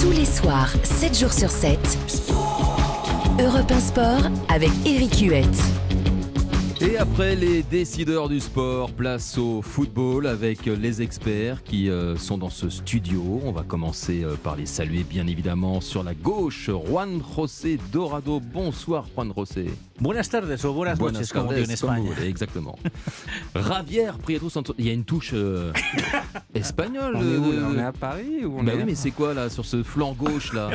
Tous les soirs, 7 jours sur 7, Europe 1 Sport avec Éric Huette. Et après les décideurs du sport, place au football avec les experts qui sont dans ce studio. On va commencer par les saluer bien évidemment sur la gauche. Juan José Dorado. Bonsoir Juan José. Buenas tardes o buenas noches, como on dit en Espagne. Exactement. Javier Prieto Santos. Il y a une touche espagnole. On est où là ? On est à Paris ou on Bah est... oui, mais c'est quoi là sur ce flanc gauche là?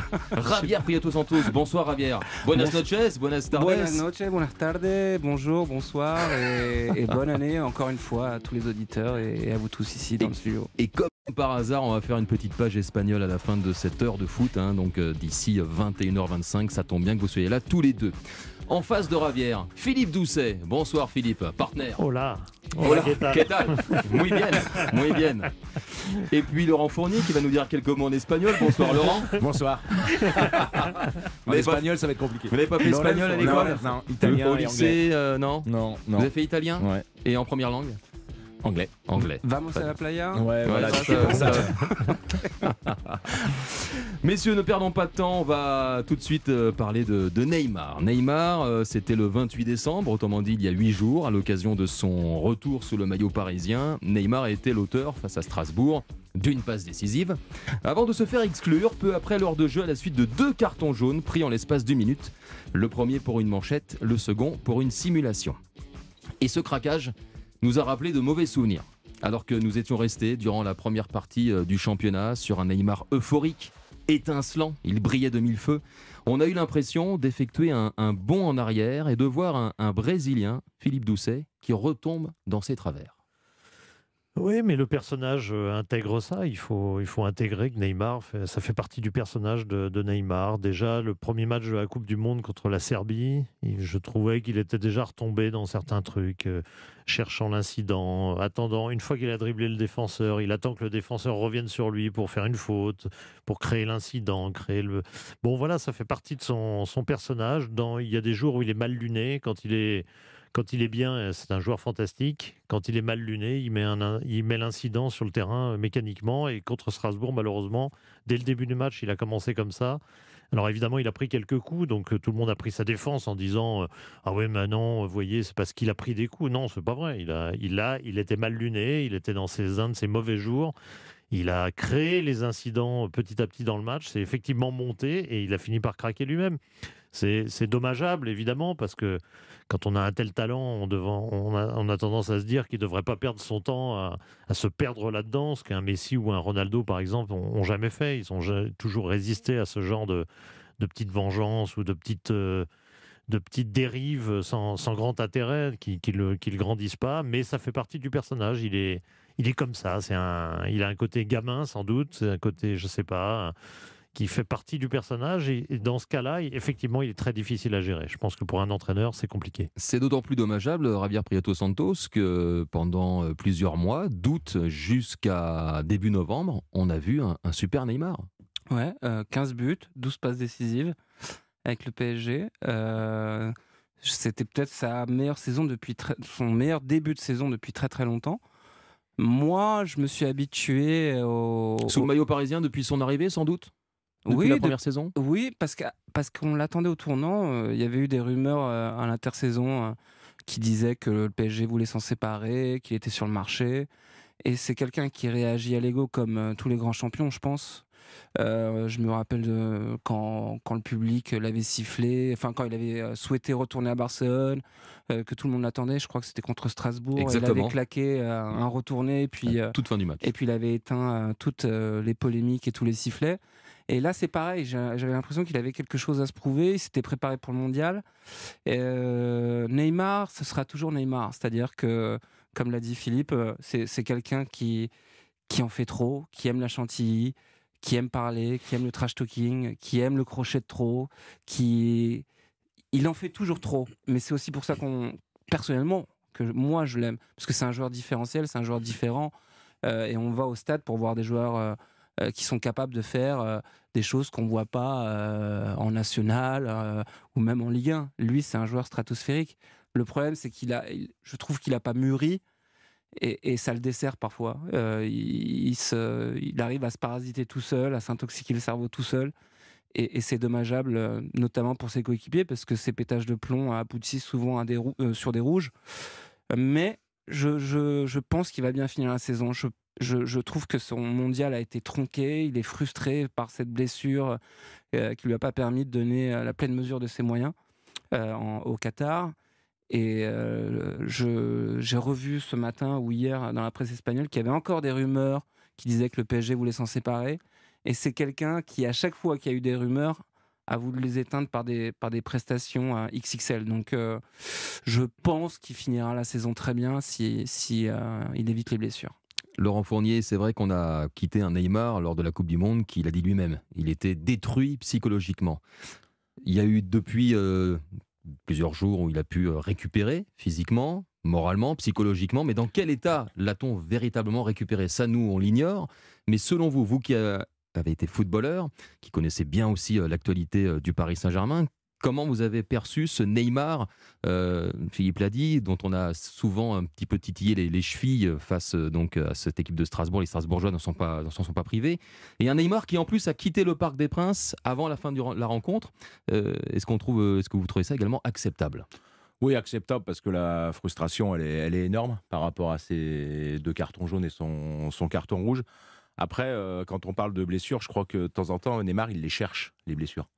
Javier Prieto Santos. Bonsoir Javier. Buenas noches, buenas tardes. Buenas noches, buenas tardes, bonjour, bonsoir et bonne année encore une fois à tous les auditeurs et à vous tous ici dans le studio. Et comme par hasard, on va faire une petite page espagnole à la fin de cette heure de foot, donc d'ici 21h25, ça tombe bien que vous soyez là tous les deux. En face de Javier, Philippe Doucet. Bonsoir Philippe, partenaire. Hola. Hola, ¿qué tal? Muy bien, muy bien. Et puis Laurent Fournier qui va nous dire quelques mots en espagnol. Bonsoir Laurent. Bonsoir. En espagnol, ça va être compliqué. Vous n'avez pas fait espagnol à l'école? Non, italien Au et lycée, anglais. non. Vous avez fait italien? Ouais. Et en première langue? Anglais. Vamos à la playa. Ouais, voilà, Ouais, c'est pour ça. Messieurs, ne perdons pas de temps, on va tout de suite parler de Neymar. Neymar, c'était le 28 décembre, autrement dit il y a 8 jours, à l'occasion de son retour sous le maillot parisien. Neymar a été l'auteur, face à Strasbourg, d'une passe décisive, avant de se faire exclure peu après l'heure de jeu à la suite de 2 cartons jaunes pris en l'espace d'1 minute. Le premier pour une manchette, le second pour une simulation. Et ce craquage nous a rappelé de mauvais souvenirs. Alors que nous étions restés durant la première partie du championnat sur un Neymar euphorique, étincelant, il brillait de mille feux, on a eu l'impression d'effectuer un bond en arrière et de voir un Brésilien, Philippe Doucet, qui retombe dans ses travers. Oui, mais le personnage intègre ça. Il faut intégrer que Neymar, ça fait partie du personnage de Neymar. Déjà, le premier match de la Coupe du Monde contre la Serbie, je trouvais qu'il était déjà retombé dans certains trucs, cherchant l'incident, attendant. Une fois qu'il a dribblé le défenseur, il attend que le défenseur revienne sur lui pour faire une faute, pour créer l'incident, Bon, voilà, ça fait partie de son personnage. Il y a des jours où il est mal luné, quand il est bien, c'est un joueur fantastique. Quand il est mal luné, il met l'incident sur le terrain mécaniquement. Et contre Strasbourg, malheureusement, dès le début du match, il a commencé comme ça. Alors évidemment, il a pris quelques coups, donc tout le monde a pris sa défense en disant ah ouais, mais non, vous voyez, c'est parce qu'il a pris des coups. Non, c'est pas vrai. Il était mal luné, il était dans un de ses mauvais jours. Il a créé les incidents petit à petit dans le match. C'est effectivement monté et il a fini par craquer lui-même. C'est dommageable, évidemment, parce que quand on a un tel talent, on a tendance à se dire qu'il ne devrait pas perdre son temps à se perdre là-dedans, ce qu'un Messi ou un Ronaldo, par exemple, n'ont jamais fait. Ils ont toujours résisté à ce genre de petites vengeances ou de petites dérives sans grand intérêt qui le grandissent pas. Mais ça fait partie du personnage. Il est comme ça. Il a un côté gamin, sans doute. C'est un côté, je ne sais pas, qui fait partie du personnage. Et dans ce cas-là, effectivement, il est très difficile à gérer. Je pense que pour un entraîneur, c'est compliqué. C'est d'autant plus dommageable, Javier Prieto Santos, que pendant plusieurs mois, d'août jusqu'à début novembre, on a vu un super Neymar. Ouais, 15 buts, 12 passes décisives avec le PSG. C'était peut-être sa meilleure saison son meilleur début de saison depuis très très longtemps. Moi, je me suis habitué Sous le maillot parisien depuis son arrivée, sans doute? Depuis la première saison? Oui, parce qu'on l'attendait au tournant. Il y avait eu des rumeurs à l'intersaison qui disaient que le PSG voulait s'en séparer, qu'il était sur le marché. Et c'est quelqu'un qui réagit à l'ego comme tous les grands champions, je pense. Je me rappelle quand le public l'avait sifflé, enfin quand il avait souhaité retourner à Barcelone, que tout le monde l'attendait. Je crois que c'était contre Strasbourg. Exactement. Il avait claqué un retourné, et puis toute fin du match. Et puis il avait éteint toutes les polémiques et tous les sifflets. Et là, c'est pareil. J'avais l'impression qu'il avait quelque chose à se prouver. Il s'était préparé pour le mondial. Neymar, ce sera toujours Neymar. C'est-à-dire que, comme l'a dit Philippe, c'est quelqu'un qui en fait trop, qui aime la chantilly, qui aime parler, qui aime le trash talking, qui aime le crochet de trop, il en fait toujours trop. Mais c'est aussi pour ça personnellement, que moi je l'aime, parce que c'est un joueur différentiel, c'est un joueur différent, et on va au stade pour voir des joueurs qui sont capables de faire des choses qu'on ne voit pas en national ou même en Ligue 1. Lui, c'est un joueur stratosphérique. Le problème, c'est je trouve qu'il n'a pas mûri. et ça le dessert parfois. Il arrive à se parasiter tout seul, à s'intoxiquer le cerveau tout seul. Et c'est dommageable, notamment pour ses coéquipiers, parce que ces pétages de plomb aboutissent souvent à sur des rouges. Mais je pense qu'il va bien finir la saison. Je trouve que son mondial a été tronqué. Il est frustré par cette blessure qui ne lui a pas permis de donner la pleine mesure de ses moyens au Qatar. Et j'ai revu ce matin ou hier dans la presse espagnole qu'il y avait encore des rumeurs qui disaient que le PSG voulait s'en séparer. Et c'est quelqu'un qui, à chaque fois qu'il y a eu des rumeurs, a voulu les éteindre par des prestations XXL. Donc je pense qu'il finira la saison très bien si il évite les blessures. Laurent Fournier, c'est vrai qu'on a quitté un Neymar lors de la Coupe du Monde qui l'a dit lui-même. Il était détruit psychologiquement. Il y a eu depuis plusieurs jours où il a pu récupérer physiquement, moralement, psychologiquement. Mais dans quel état l'a-t-on véritablement récupéré? Ça, nous, on l'ignore. Mais selon vous, vous qui avez été footballeur, qui connaissez bien aussi l'actualité du Paris Saint-Germain, comment vous avez perçu ce Neymar, Philippe l'a dit, dont on a souvent un petit peu titillé les chevilles face donc à cette équipe de Strasbourg. Les Strasbourgeois n'en sont pas privés. Et un Neymar qui en plus a quitté le Parc des Princes avant la fin de la rencontre. Est-ce que vous trouvez ça également acceptable? Oui, acceptable, parce que la frustration, elle est énorme par rapport à ces 2 cartons jaunes et son carton rouge. Après, quand on parle de blessures, je crois que de temps en temps, Neymar, il les cherche, les blessures.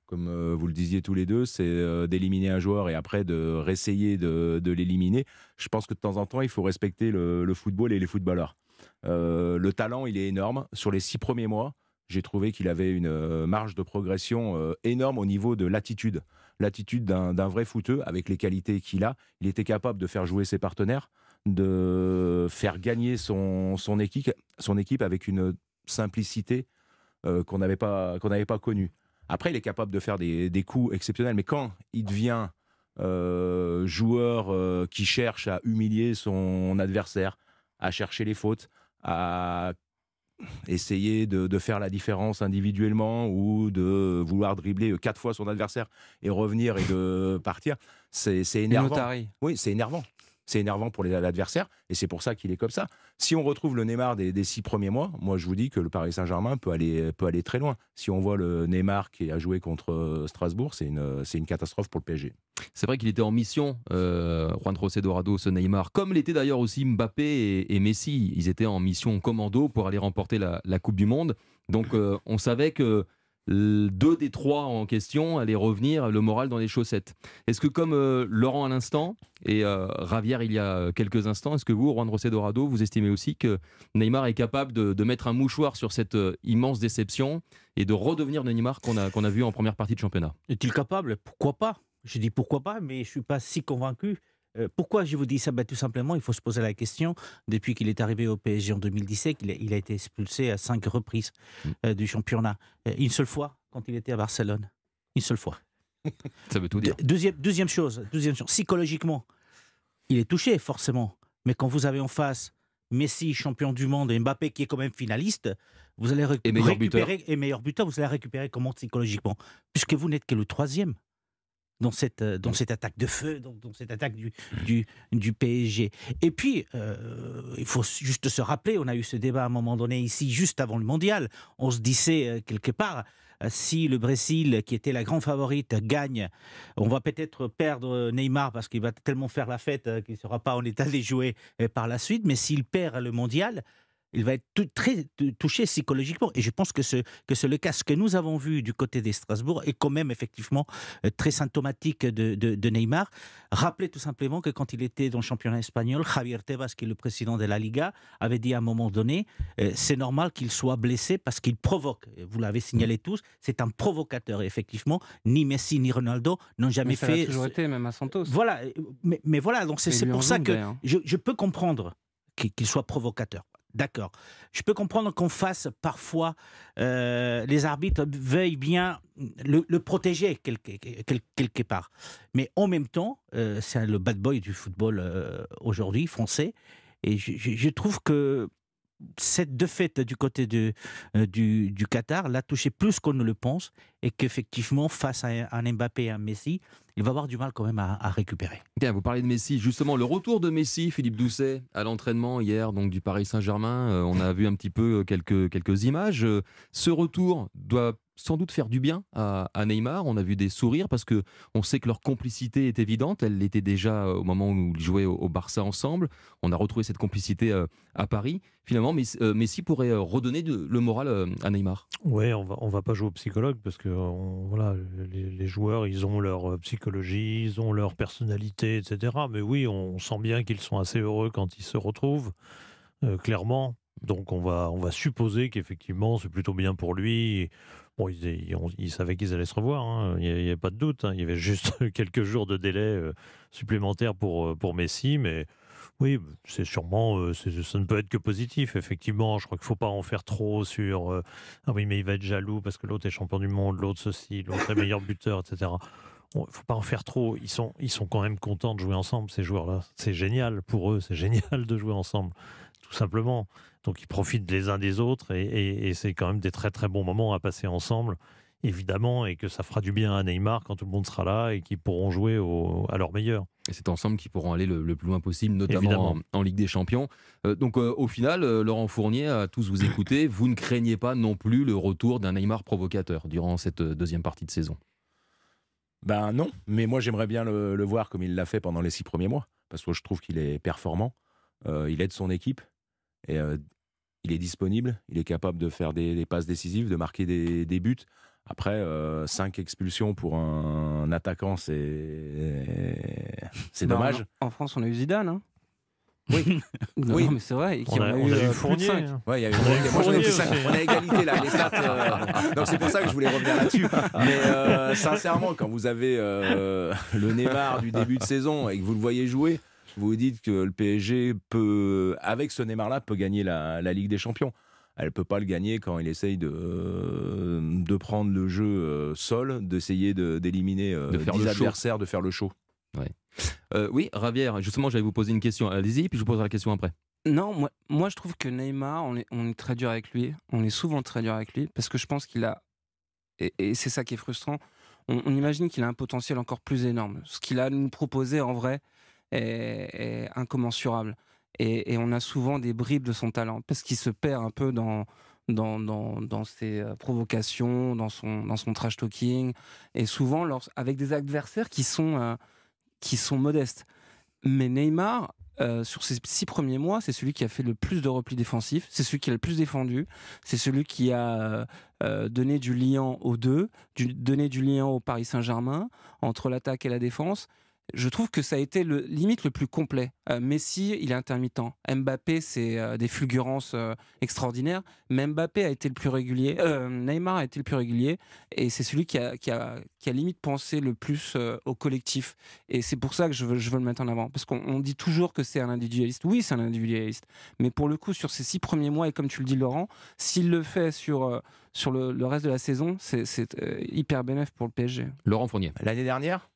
Comme vous le disiez tous les deux, c'est d'éliminer un joueur et après de réessayer de l'éliminer. Je pense que de temps en temps, il faut respecter le football et les footballeurs. Le talent, il est énorme. Sur les 6 premiers mois, j'ai trouvé qu'il avait une marge de progression énorme au niveau de l'attitude. L'attitude d'un vrai footeux, avec les qualités qu'il a. Il était capable de faire jouer ses partenaires, de faire gagner son équipe avec une simplicité qu'on n'avait pas connue. Après, il est capable de faire des coups exceptionnels, mais quand il devient joueur qui cherche à humilier son adversaire, à chercher les fautes, à essayer de faire la différence individuellement ou de vouloir dribbler 4 fois son adversaire et revenir et de partir, c'est énervant. Oui, c'est énervant. C'est énervant pour l'adversaire et c'est pour ça qu'il est comme ça. Si on retrouve le Neymar des 6 premiers mois, moi je vous dis que le Paris Saint-Germain peut aller très loin. Si on voit le Neymar qui a joué contre Strasbourg, c'est une catastrophe pour le PSG. C'est vrai qu'il était en mission, Juan José Dorado, ce Neymar, comme l'était d'ailleurs aussi Mbappé et Messi. Ils étaient en mission commando pour aller remporter la Coupe du Monde. Donc on savait que 2 des 3 en question allaient revenir le moral dans les chaussettes. Est-ce que comme Laurent à l'instant et Javier il y a quelques instants, est-ce que vous, Juan José Dorado, vous estimez aussi que Neymar est capable de mettre un mouchoir sur cette immense déception et de redevenir le Neymar qu'on a vu en première partie de championnat? Est-il capable? Pourquoi pas? Je dis pourquoi pas, mais je ne suis pas si convaincu. Pourquoi je vous dis ça? Tout simplement, il faut se poser la question. Depuis qu'il est arrivé au PSG en 2017, il a été expulsé à 5 reprises du championnat. Une seule fois, quand il était à Barcelone. Une seule fois. Ça veut tout dire. Deuxième chose, psychologiquement, il est touché, forcément. Mais quand vous avez en face Messi, champion du monde, et Mbappé, qui est quand même finaliste, vous allez récupérer, et meilleur buteur, vous allez récupérer comment psychologiquement? Puisque vous n'êtes que le 3e. Dans cette attaque de feu, dans cette attaque du PSG. Et puis, il faut juste se rappeler, on a eu ce débat à un moment donné ici, juste avant le mondial. On se disait quelque part, si le Brésil, qui était la grande favorite, gagne, on va peut-être perdre Neymar parce qu'il va tellement faire la fête qu'il ne sera pas en état de les jouer par la suite. Mais s'il perd le mondial, il va être très touché psychologiquement. Et je pense que c'est le cas. Ce que nous avons vu du côté des Strasbourg est quand même effectivement très symptomatique de Neymar. Rappelez tout simplement que quand il était dans le championnat espagnol, Javier Tebas, qui est le président de la Liga, avait dit à un moment donné, c'est normal qu'il soit blessé parce qu'il provoque. Vous l'avez signalé tous, c'est un provocateur. Et effectivement, ni Messi ni Ronaldo n'ont jamais fait... Ça a toujours été, même à Santos. Voilà, mais voilà, donc c'est pour ça que je peux comprendre qu'il soit provocateur. D'accord. Je peux comprendre qu'on fasse parfois, les arbitres veuillent bien le protéger quelque part. Mais en même temps, c'est le bad boy du football aujourd'hui, français. Et je trouve que cette défaite du côté du Qatar l'a touché plus qu'on ne le pense et qu'effectivement, face à un Mbappé et un Messi, il va avoir du mal quand même à récupérer. Bien, vous parlez de Messi, justement, le retour de Messi, Philippe Doucet, à l'entraînement hier donc, du Paris Saint-Germain, on a vu un petit peu quelques images. Ce retour doit sans doute faire du bien à Neymar. On a vu des sourires parce qu'on sait que leur complicité est évidente. Elle l'était déjà au moment où ils jouaient au Barça ensemble. On a retrouvé cette complicité à Paris. Finalement, Messi pourrait redonner le moral à Neymar. Oui, on va pas jouer au psychologue parce que voilà, les joueurs, ils ont leur psychologie, ils ont leur personnalité, etc. Mais oui, on sent bien qu'ils sont assez heureux quand ils se retrouvent, clairement. Donc on va supposer qu'effectivement, c'est plutôt bien pour lui. Bon, ils savaient qu'ils allaient se revoir, hein. Il n'y avait pas de doute, hein. Il y avait juste quelques jours de délai supplémentaires pour Messi, mais oui, c'est sûrement, ça ne peut être que positif, effectivement. Je crois qu'il ne faut pas en faire trop sur ah oui, mais il va être jaloux parce que l'autre est champion du monde, l'autre ceci, l'autre est meilleur buteur, etc. Il ne faut pas en faire trop. Ils sont quand même contents de jouer ensemble, ces joueurs-là. C'est génial pour eux, c'est génial de jouer ensemble, tout simplement. Donc ils profitent les uns des autres et c'est quand même des très très bons moments à passer ensemble, évidemment, et que ça fera du bien à Neymar quand tout le monde sera là et qu'ils pourront jouer à leur meilleur. Et c'est ensemble qu'ils pourront aller le plus loin possible, notamment en Ligue des Champions. Donc au final, Laurent Fournier, à tous vous écouter, vous ne craignez pas non plus le retour d'un Neymar provocateur durant cette deuxième partie de saison? Ben non, mais moi j'aimerais bien le voir comme il l'a fait pendant les 6 premiers mois, parce que je trouve qu'il est performant, il aide son équipe, et il est disponible, il est capable de faire des passes décisives, de marquer des buts. Après, 5 expulsions pour un attaquant, c'est dommage. En France, on a eu Zidane. Hein. Oui, non, oui, mais c'est vrai. On a eu Fournier. Ouais, il y a eu moi j'en ai plus 5. On a égalité là, les stats. Donc c'est pour ça que je voulais revenir là-dessus. Mais sincèrement, quand vous avez le Neymar du début de saison et que vous le voyez jouer, vous vous dites que le PSG peut, avec ce Neymar-là, peut gagner la Ligue des Champions. Elle ne peut pas le gagner quand il essaye de prendre le jeu seul, d'essayer d'éliminer 10 adversaires, de faire le show. Ouais. Oui, Javier, justement, j'allais vous poser une question. Allez-y, puis je vous poserai la question après. Non, moi je trouve que Neymar, on est très dur avec lui. On est souvent très dur avec lui parce que je pense qu'il a, et c'est ça qui est frustrant, on imagine qu'il a un potentiel encore plus énorme. Ce qu'il a à nous proposer en vrai est incommensurable. Et on a souvent des bribes de son talent parce qu'il se perd un peu dans ses provocations, dans son trash talking, et souvent avec des adversaires qui sont modestes. Mais Neymar, sur ses 6 premiers mois, c'est celui qui a fait le plus de replis défensifs, c'est celui qui a le plus défendu, c'est celui qui a donné du liant aux deux, donné du liant au Paris Saint-Germain, entre l'attaque et la défense. Je trouve que ça a été limite le plus complet. Messi, il est intermittent. Mbappé, c'est des fulgurances extraordinaires. Mais Mbappé a été le plus régulier. Neymar a été le plus régulier. Et c'est celui qui a limite pensé le plus au collectif. Et c'est pour ça que je veux le mettre en avant. Parce qu'on dit toujours que c'est un individualiste. Oui, c'est un individualiste. Mais pour le coup, sur ces 6 premiers mois, et comme tu le dis, Laurent, s'il le fait sur le reste de la saison, c'est hyper bénéfique pour le PSG. Laurent Fournier. L'année dernière,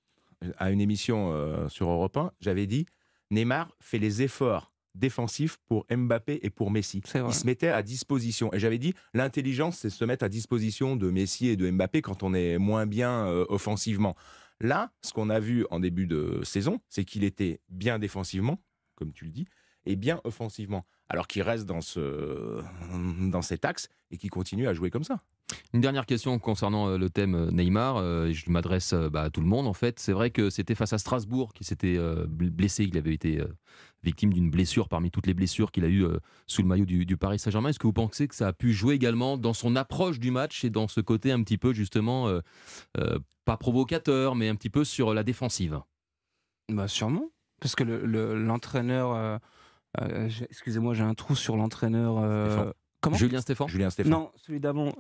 à une émission sur Europe 1, j'avais dit Neymar fait les efforts défensifs pour Mbappé et pour Messi. Il se mettait à disposition. Et j'avais dit, l'intelligence, c'est se mettre à disposition de Messi et de Mbappé quand on est moins bien offensivement. Là, ce qu'on a vu en début de saison, c'est qu'il était bien défensivement, comme tu le dis, et bien offensivement. Alors qu'il reste dans cet axe et qu'il continue à jouer comme ça. Une dernière question concernant le thème Neymar. Je m'adresse à tout le monde en fait. C'est vrai que c'était face à Strasbourg qu'il s'était blessé. Il avait été victime d'une blessure parmi toutes les blessures qu'il a eues sous le maillot du Paris Saint-Germain. Est-ce que vous pensez que ça a pu jouer également dans son approche du match et dans ce côté un petit peu justement pas provocateur mais un petit peu sur la défensive? Sûrement. Parce que l'entraîneur... excusez-moi, j'ai un trou sur l'entraîneur... Comment ? Julien Stéphan. Non, celui d'avant.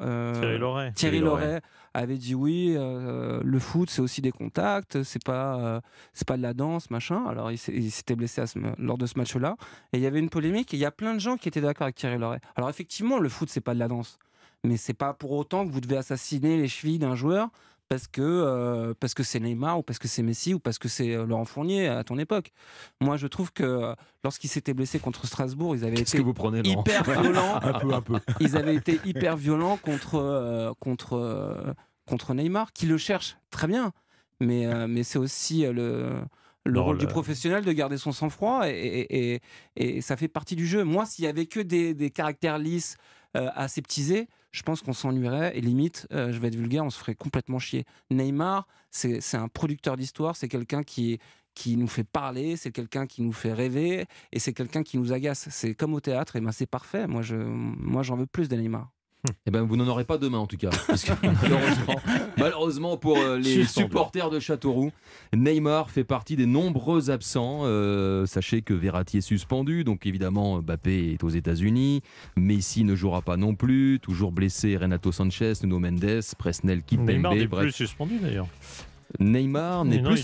Thierry Loret avait dit oui, le foot c'est aussi des contacts, c'est pas de la danse, machin. Alors il s'était blessé lors de ce match-là. Et il y avait une polémique et il y a plein de gens qui étaient d'accord avec Thierry Loret. Alors effectivement, le foot c'est pas de la danse. Mais c'est pas pour autant que vous devez assassiner les chevilles d'un joueur parce que c'est Neymar ou parce que c'est Messi ou parce que c'est Laurent Fournier à ton époque. Moi, je trouve que lorsqu'ils s'étaient blessés contre Strasbourg, ils avaient été que vous prenez, hyper violents. un peu. Ils avaient été hyper violents contre Neymar, qui le cherche très bien. Mais c'est aussi le rôle du professionnel de garder son sang-froid et ça fait partie du jeu. Moi, s'il y avait que des caractères lisses, aseptisés, je pense qu'on s'ennuierait et limite, je vais être vulgaire, on se ferait complètement chier. Neymar, c'est un producteur d'histoire, c'est quelqu'un qui nous fait parler, c'est quelqu'un qui nous fait rêver et c'est quelqu'un qui nous agace. C'est comme au théâtre, et ben c'est parfait. Moi, j'en veux plus de Neymar. Eh ben, vous n'en aurez pas demain en tout cas, parce que malheureusement pour les supporters de Châteauroux, Neymar fait partie des nombreux absents. Sachez que Verratti est suspendu, donc évidemment Mbappé est aux États-Unis, Messi ne jouera pas non plus, toujours blessé Renato Sanchez, Nuno Mendes, Presnel Kimpembe. Neymar n'est plus suspendu d'ailleurs. Neymar n'est plus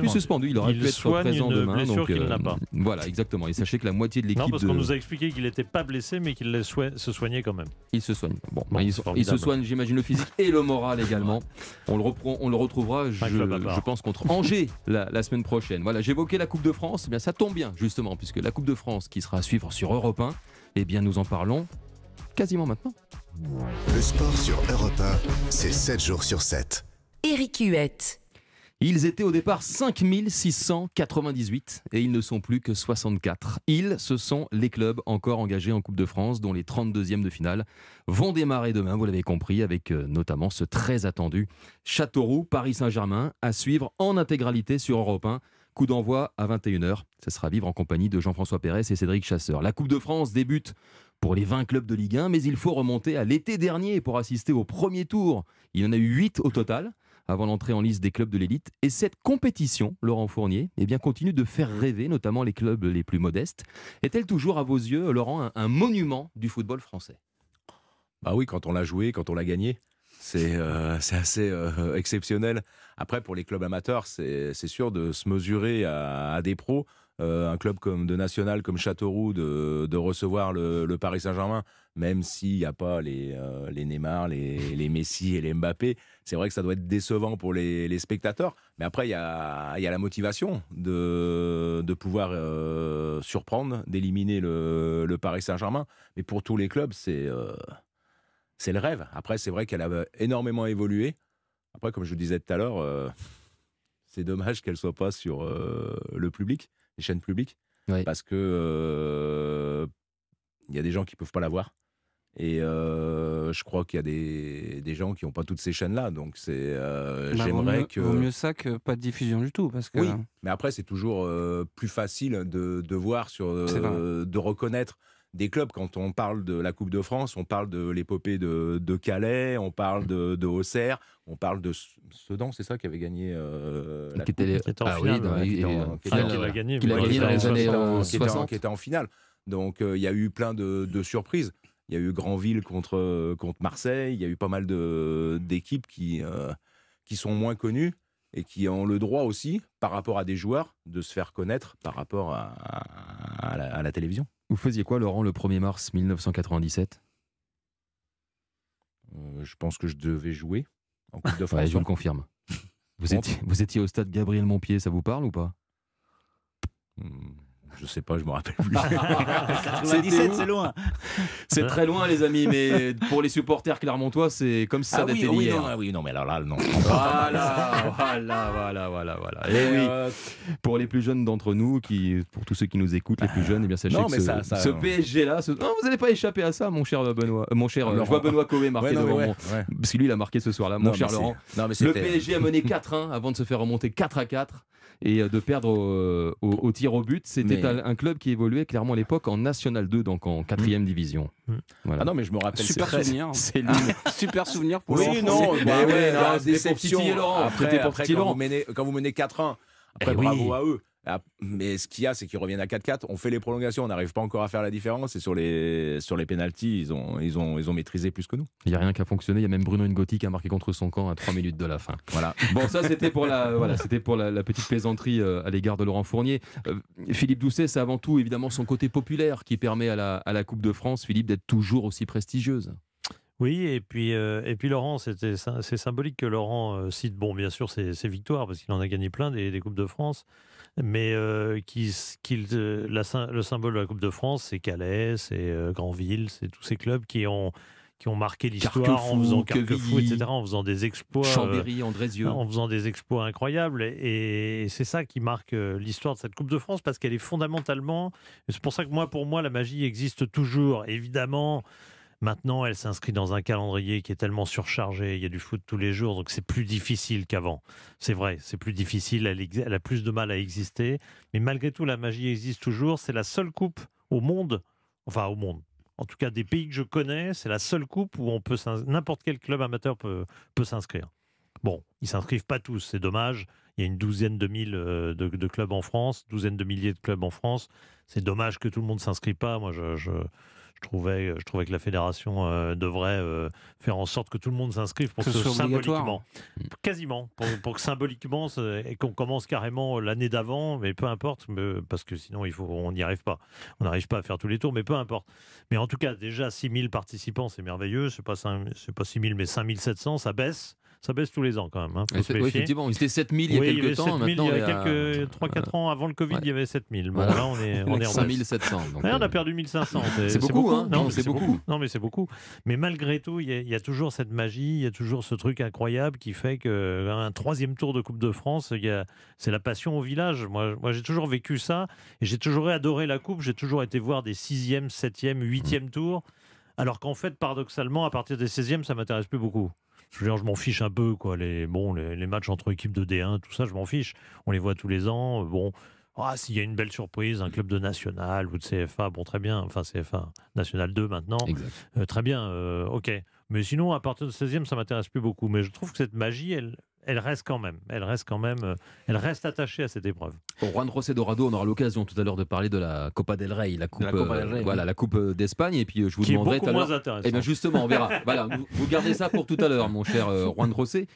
suspendu. Il aurait pu être présent demain. Donc, qu'il n'a pas. Voilà, exactement. Et sachez que la moitié de l'équipe. Non, parce qu'on nous a expliqué qu'il n'était pas blessé, mais qu'il se soignait quand même. Il se soigne. Bon, il se soigne, j'imagine, le physique et le moral également. On le retrouvera, je pense, contre Angers la semaine prochaine. Voilà, j'évoquais la Coupe de France. Eh bien, ça tombe bien, justement, puisque la Coupe de France qui sera à suivre sur Europe 1, eh bien, nous en parlons quasiment maintenant. Le sport sur Europe 1, c'est 7 jours sur 7. Éric Huette. Ils étaient au départ 5698 et ils ne sont plus que 64. Ils, ce sont les clubs encore engagés en Coupe de France, dont les 32e de finale vont démarrer demain, vous l'avez compris, avec notamment ce très attendu Châteauroux, Paris Saint-Germain, à suivre en intégralité sur Europe 1. Coup d'envoi à 21h. Ça sera à vivre en compagnie de Jean-François Pérez et Cédric Chasseur. La Coupe de France débute pour les 20 clubs de Ligue 1, mais il faut remonter à l'été dernier pour assister au premier tour. Il y en a eu 8 au total, avant l'entrée en liste des clubs de l'élite. Et cette compétition, Laurent Fournier, eh bien, continue de faire rêver, notamment les clubs les plus modestes. Est-elle toujours, à vos yeux, Laurent, un monument du football français ? Bah oui, quand on l'a joué, quand on l'a gagné, c'est assez exceptionnel. Après, pour les clubs amateurs, c'est sûr de se mesurer à des pros. Un club de national comme Châteauroux, de recevoir le Paris Saint-Germain, même s'il n'y a pas les Neymar, les Messi et les Mbappé, c'est vrai que ça doit être décevant pour les spectateurs. Mais après, il y a la motivation de pouvoir surprendre, d'éliminer le Paris Saint-Germain. Mais pour tous les clubs, c'est le rêve. Après, c'est vrai qu'elle a énormément évolué. Après, comme je vous disais tout à l'heure, c'est dommage qu'elle ne soit pas sur le public, les chaînes publiques, oui. Parce que y a des gens qui ne peuvent pas la voir. Et je crois qu'il y a des gens qui n'ont pas toutes ces chaînes-là. Donc, j'aimerais que... Vaut mieux ça que pas de diffusion du tout. Parce que... Oui, mais après, c'est toujours plus facile de voir, de reconnaître des clubs. Quand on parle de la Coupe de France, on parle de l'épopée de Calais, on parle de Auxerre, on parle de Sedan, c'est ça qui avait gagné la qui était en finale, qui l'a gagné dans les années 60. Qui était en finale. Donc il y a eu plein de surprises. Il y a eu Granville contre Marseille, il y a eu pas mal d'équipes qui sont moins connues et qui ont le droit aussi, par rapport à des joueurs, de se faire connaître par rapport à la télévision. Vous faisiez quoi, Laurent, le 1er mars 1997 ? Je pense que je devais jouer en Coupe de France. Ouais, je vous le confirme. Vous étiez au stade Gabriel Montpied, ça vous parle ou pas ? Je sais pas, je me rappelle plus. 97, c'est loin. C'est très loin, les amis, mais pour les supporters clermontois, c'est comme si ça datait d'hier. Oui, non, mais alors là, non. Voilà. Et oui, pour les plus jeunes d'entre nous, pour tous ceux qui nous écoutent, les plus jeunes, eh bien sachez que ce PSG-là, vous n'allez pas échapper à ça, mon cher Benoît. Je vois Benoît Coé marqué devant moi. Parce que lui, il a marqué ce soir-là, mon cher Laurent. Le PSG a mené 4-1 avant de se faire remonter 4-4. Et de perdre au tir au but. C'était un club qui évoluait clairement à l'époque en National 2, donc en 4e division. Voilà. Ah non, mais je me rappelle. Super souvenir. C'est super souvenir pour Laurent. Déception. Après, quand vous menez 4-1, après, bravo à eux. Mais ce qu'il y a, c'est qu'ils reviennent à 4-4. On fait les prolongations, on n'arrive pas encore à faire la différence. Et sur les pénaltys, ils ont maîtrisé plus que nous. Il n'y a rien qui a fonctionné. Il y a même Bruno Ngoti qui a marqué contre son camp à 3 minutes de la fin. Voilà. Bon, ça, c'était pour la petite plaisanterie à l'égard de Laurent Fournier. Philippe Doucet, c'est avant tout, évidemment, son côté populaire qui permet à la Coupe de France, Philippe, d'être toujours aussi prestigieuse. Oui, et puis Laurent, c'est symbolique que Laurent cite, bon, bien sûr, ses victoires, parce qu'il en a gagné plein des Coupes de France, mais le symbole de la Coupe de France, c'est Calais, c'est Granville, c'est tous ces clubs qui ont marqué l'histoire en faisant Carquefou, etc., en faisant des exploits. Chambéry, Andrézieux. En faisant des exploits incroyables. Et c'est ça qui marque l'histoire de cette Coupe de France, parce qu'elle est fondamentalement. C'est pour ça que pour moi, la magie existe toujours. Évidemment. Maintenant, elle s'inscrit dans un calendrier qui est tellement surchargé. Il y a du foot tous les jours, donc c'est plus difficile qu'avant. C'est vrai, c'est plus difficile. Elle a plus de mal à exister. Mais malgré tout, la magie existe toujours. C'est la seule coupe au monde, enfin au monde. En tout cas, des pays que je connais, c'est la seule coupe où n'importe quel club amateur peut s'inscrire. Bon, ils ne s'inscrivent pas tous, c'est dommage. Il y a une douzaine de mille de clubs en France, douzaine de milliers de clubs en France. C'est dommage que tout le monde ne s'inscrit pas. Moi, je trouvais que la fédération devrait faire en sorte que tout le monde s'inscrive pour que ce soit symboliquement, quasiment, pour que symboliquement, et qu'on commence carrément l'année d'avant, mais peu importe, parce que sinon on n'y arrive pas. On n'arrive pas à faire tous les tours, mais peu importe. Mais en tout cas, déjà 6 000 participants, c'est merveilleux. C'est pas 6 000, mais 5 700, ça baisse. Ça baisse tous les ans quand même. Oui, effectivement, c'était 7 000 il y a quelques temps. Maintenant, il y a 3-4 ans avant le Covid, il y avait 7 000. Bon, là, on est en 5 700. Donc, on a perdu 1 500. C'est beaucoup, hein? Non, c'est beaucoup. Non, mais c'est beaucoup. Mais malgré tout, il y a toujours cette magie, il y a toujours ce truc incroyable qui fait qu'un 3e tour de Coupe de France, c'est la passion au village. Moi, j'ai toujours vécu ça et j'ai toujours adoré la Coupe. J'ai toujours été voir des 6e, 7e, 8e tours. Alors qu'en fait, paradoxalement, à partir des 16e, ça m'intéresse plus beaucoup. Je m'en fiche un peu, quoi. Les matchs entre équipes de D1, tout ça, je m'en fiche. On les voit tous les ans. Bon, s'il y a une belle surprise, un club de National ou de CFA, bon, très bien. Enfin, CFA, National 2 maintenant. Très bien, ok. Mais sinon, à partir de 16e, ça m'intéresse plus beaucoup. Mais je trouve que cette magie, elle reste quand même. Elle reste attachée à cette épreuve. Pour Juan José Dorado, on aura l'occasion tout à l'heure de parler de la Copa del Rey, la Coupe d'Espagne. Et puis je vous demanderai tout à l'heure. Eh bien justement, on verra. Voilà, vous gardez ça pour tout à l'heure, mon cher Juan José.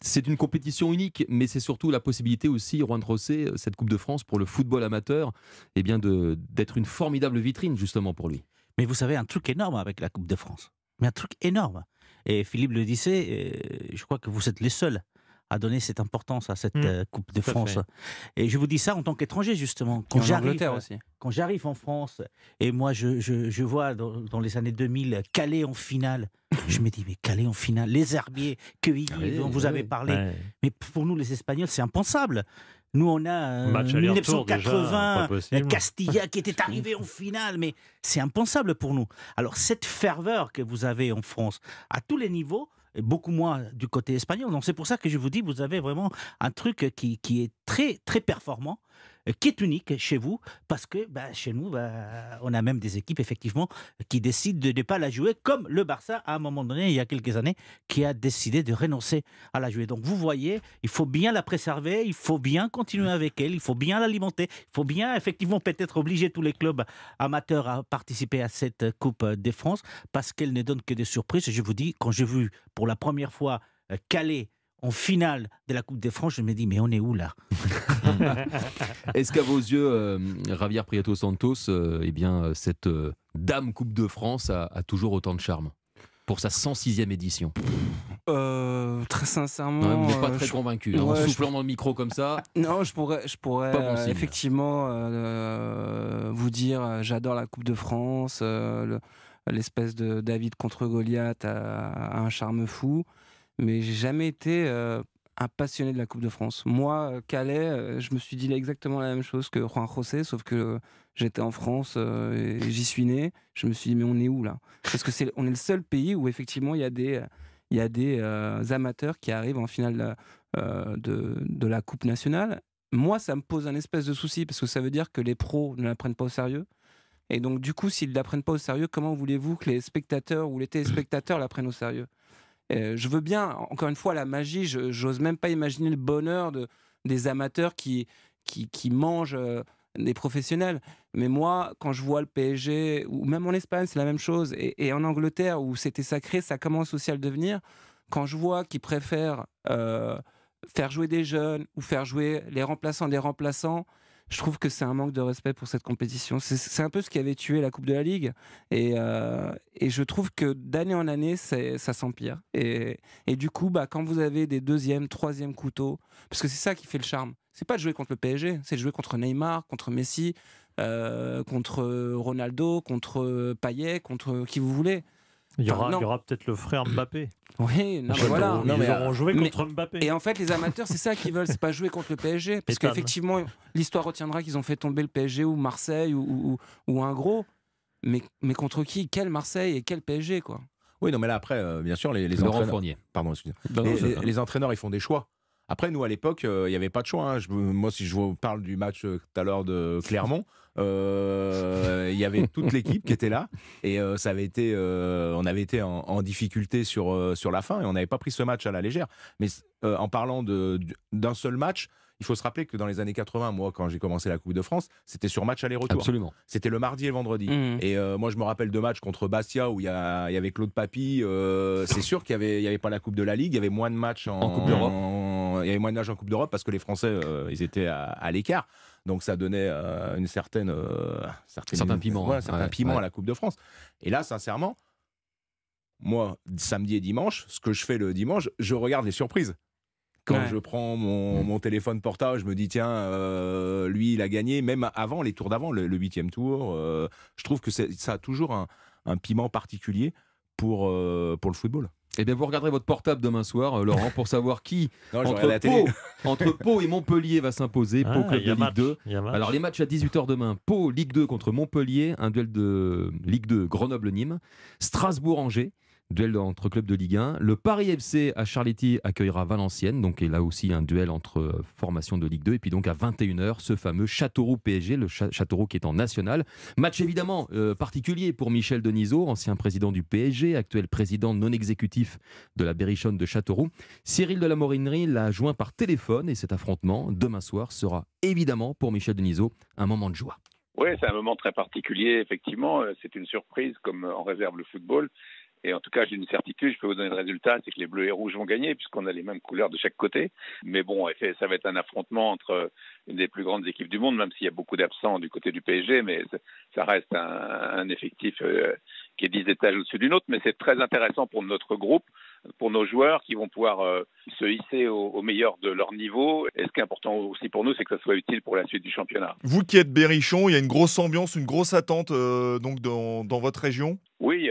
C'est une compétition unique, mais c'est surtout la possibilité aussi, Juan José, cette Coupe de France pour le football amateur, eh bien d'être une formidable vitrine justement pour lui. Mais vous savez, un truc énorme avec la Coupe de France. Mais un truc énorme. Et Philippe le disait, je crois que vous êtes les seuls à donner cette importance à cette Coupe de France. Et je vous dis ça en tant qu'étranger, justement. Quand j'arrive en France, et moi je vois dans les années 2000 Calais en finale, je me dis, mais Calais en finale, les Herbiers, Quevilly, dont vous avez parlé. Ouais. Mais pour nous, les Espagnols, c'est impensable. Nous, on a 1980, Castilla qui était arrivé en finale, mais c'est impensable pour nous. Alors, cette ferveur que vous avez en France, à tous les niveaux, et beaucoup moins du côté espagnol. Donc, c'est pour ça que je vous dis, vous avez vraiment un truc qui est très, très performant, qui est unique chez vous, parce que chez nous, on a même des équipes, effectivement, qui décident de ne pas la jouer, comme le Barça, à un moment donné, il y a quelques années, qui a décidé de renoncer à la jouer. Donc, vous voyez, il faut bien la préserver, il faut bien continuer avec elle, il faut bien l'alimenter, il faut bien, effectivement, peut-être obliger tous les clubs amateurs à participer à cette Coupe de France, parce qu'elle ne donne que des surprises. Et je vous dis, quand j'ai vu pour la première fois Calais en finale de la Coupe de France, je me dis, mais on est où là? Est-ce qu'à vos yeux, Javier Prieto Santos, cette Dame Coupe de France a toujours autant de charme pour sa 106e édition? Très sincèrement, non, vous n'êtes pas très convaincu, en soufflant dans le micro comme ça. Non, je pourrais bon effectivement vous dire, j'adore la Coupe de France, l'espèce de David contre Goliath a un charme fou. Mais j'ai jamais été un passionné de la Coupe de France. Moi, Calais, je me suis dit exactement la même chose que Juan José, sauf que j'étais en France et j'y suis né. Je me suis dit, mais on est où là? Parce que on est le seul pays où effectivement il y a des amateurs qui arrivent en finale de la Coupe nationale. Moi, ça me pose un espèce de souci, parce que ça veut dire que les pros ne la prennent pas au sérieux. Et donc, du coup, s'ils ne la prennent pas au sérieux, comment voulez-vous que les spectateurs ou les téléspectateurs la prennent au sérieux? Je veux bien, encore une fois, la magie, j'ose même pas imaginer le bonheur des amateurs qui mangent des professionnels. Mais moi, quand je vois le PSG, ou même en Espagne, c'est la même chose, et en Angleterre, où c'était sacré, ça commence aussi à le devenir, quand je vois qu'ils préfèrent faire jouer des jeunes, ou faire jouer les remplaçants des remplaçants, Je trouve que c'est un manque de respect pour cette compétition. C'est un peu ce qui avait tué la Coupe de la Ligue. Et je trouve que d'année en année, ça s'empire. Et du coup, quand vous avez des deuxième, troisième couteaux, parce que c'est ça qui fait le charme. C'est pas de jouer contre le PSG, c'est de jouer contre Neymar, contre Messi, contre Ronaldo, contre Payet, contre qui vous voulez. Il y aura peut-être le frère Mbappé. Oui, non, mais voilà. Ils auront joué contre Mbappé. Et en fait, les amateurs, c'est ça qu'ils veulent, c'est pas jouer contre le PSG. Parce qu'effectivement, l'histoire retiendra qu'ils ont fait tomber le PSG ou Marseille ou un gros. Mais contre qui? Quel Marseille et quel PSG, quoi? Oui, non, mais là, après, bien sûr, les Laurent entraîneurs... Fournier. Pardon, excusez-moi. Les entraîneurs, ils font des choix. Après, nous, à l'époque, il n'y avait pas de choix. Moi, si je vous parle du match tout à l'heure de Clermont, il y avait toute l'équipe qui était là. Et on avait été en difficulté sur la fin et on n'avait pas pris ce match à la légère. Mais en parlant d'un seul match, il faut se rappeler que dans les années 80, moi, quand j'ai commencé la Coupe de France, c'était sur match aller-retour. Absolument. C'était le mardi et le vendredi. Et moi, je me rappelle de matchs contre Bastia où il y avait Claude Papy. C'est sûr qu'il n'y avait pas la Coupe de la Ligue. Il y avait moins de matchs en Coupe d'Europe. Il y avait moins de matchs en Coupe d'Europe parce que les Français, ils étaient à l'écart. Donc ça donnait un certain piment, à la Coupe de France. Et là, sincèrement, moi, samedi et dimanche, ce que je fais le dimanche, je regarde les surprises. Quand je prends mon téléphone portable, je me dis tiens, lui il a gagné, même avant les tours d'avant, le 8e tour. Je trouve que ça a toujours un piment particulier pour le football. Eh bien, vous regarderez votre portable demain soir, Laurent, pour savoir qui, entre Pau et Montpellier, va s'imposer. Pau, club de Ligue 2. Alors, les matchs à 18h demain. Pau, Ligue 2 contre Montpellier. Un duel de Ligue 2, Grenoble-Nîmes. Strasbourg-Angers. Duel entre clubs de Ligue 1. Le Paris FC à Charléty accueillera Valenciennes. Donc, et là aussi, un duel entre formations de Ligue 2. Et puis donc, à 21h, ce fameux Châteauroux-PSG, le Châteauroux qui est en national. Match évidemment particulier pour Michel Denisot, ancien président du PSG, actuel président non exécutif de la Berrichonne de Châteauroux. Cyril de la Morinerie l'a joint par téléphone et cet affrontement, demain soir, sera évidemment pour Michel Denisot un moment de joie. Oui, c'est un moment très particulier, effectivement. C'est une surprise comme en réserve le football. Et en tout cas, j'ai une certitude, je peux vous donner le résultat, c'est que les Bleus et Rouges vont gagner puisqu'on a les mêmes couleurs de chaque côté. Mais bon, ça va être un affrontement entre une des plus grandes équipes du monde, même s'il y a beaucoup d'absents du côté du PSG, mais ça reste un effectif qui est 10 étages au-dessus d'une autre. Mais c'est très intéressant pour notre groupe, pour nos joueurs qui vont pouvoir se hisser au meilleur de leur niveau. Et ce qui est important aussi pour nous, c'est que ça soit utile pour la suite du championnat. Vous qui êtes berrichon, il y a une grosse ambiance, une grosse attente donc dans votre région? Oui,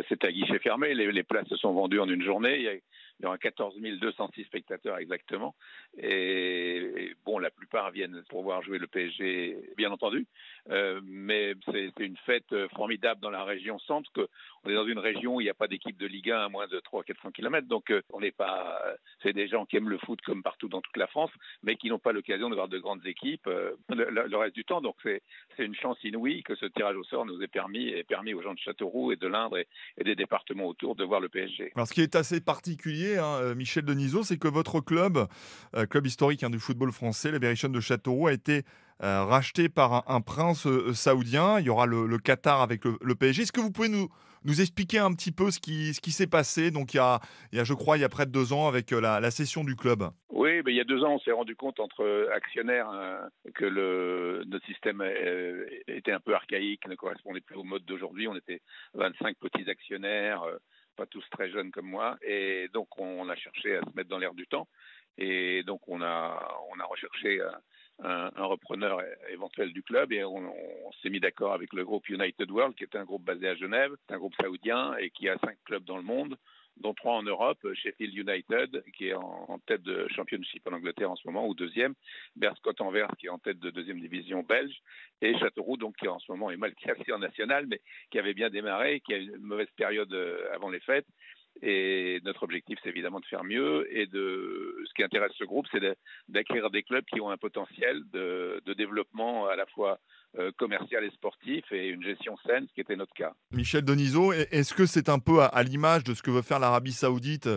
c'est à guichet fermé. Les places se sont vendues en une journée. Il y aura 14 206 spectateurs exactement. Et bon, la plupart viennent pour voir jouer le PSG, bien entendu. Mais c'est une fête formidable dans la région centre. On est dans une région où il n'y a pas d'équipe de Ligue 1 à moins de 300-400 km. Donc, on n'est pas. C'est des gens qui aiment le foot comme partout dans toute la France, mais qui n'ont pas l'occasion de voir de grandes équipes le reste du temps. Donc, c'est une chance inouïe que ce tirage au sort nous ait permis aux gens de Châteauroux et de l'Indre et des départements autour de voir le PSG. Alors, ce qui est assez particulier, Michel Denisot, c'est que votre club historique du football français, la Berrichonne de Châteauroux, a été racheté par un prince saoudien. Il y aura le Qatar avec le PSG. Est-ce que vous pouvez nous expliquer un petit peu ce qui s'est passé? Donc, il y a, je crois, il y a près de 2 ans avec la cession du club. Oui, il y a 2 ans, on s'est rendu compte entre actionnaires que notre système était un peu archaïque, ne correspondait plus au mode d'aujourd'hui. On était 25 petits actionnaires, pas tous très jeunes comme moi. Et donc, on a cherché à se mettre dans l'air du temps. Et donc, on a recherché un repreneur éventuel du club et on s'est mis d'accord avec le groupe United World, qui est un groupe basé à Genève, c'est un groupe saoudien et qui a 5 clubs dans le monde, dont 3 en Europe, Sheffield United, qui est en tête de Championship en Angleterre en ce moment, ou 2e, Berscott Anvers, qui est en tête de 2e division belge, et Châteauroux, donc, qui en ce moment est mal classé en national, mais qui avait bien démarré, qui a eu une mauvaise période avant les fêtes. Et notre objectif, c'est évidemment de faire mieux. Et ce qui intéresse ce groupe, c'est d'acquérir des clubs qui ont un potentiel de développement à la fois commercial et sportif et une gestion saine, ce qui était notre cas. Michel Denisot, est-ce que c'est un peu à l'image de ce que veut faire l'Arabie Saoudite,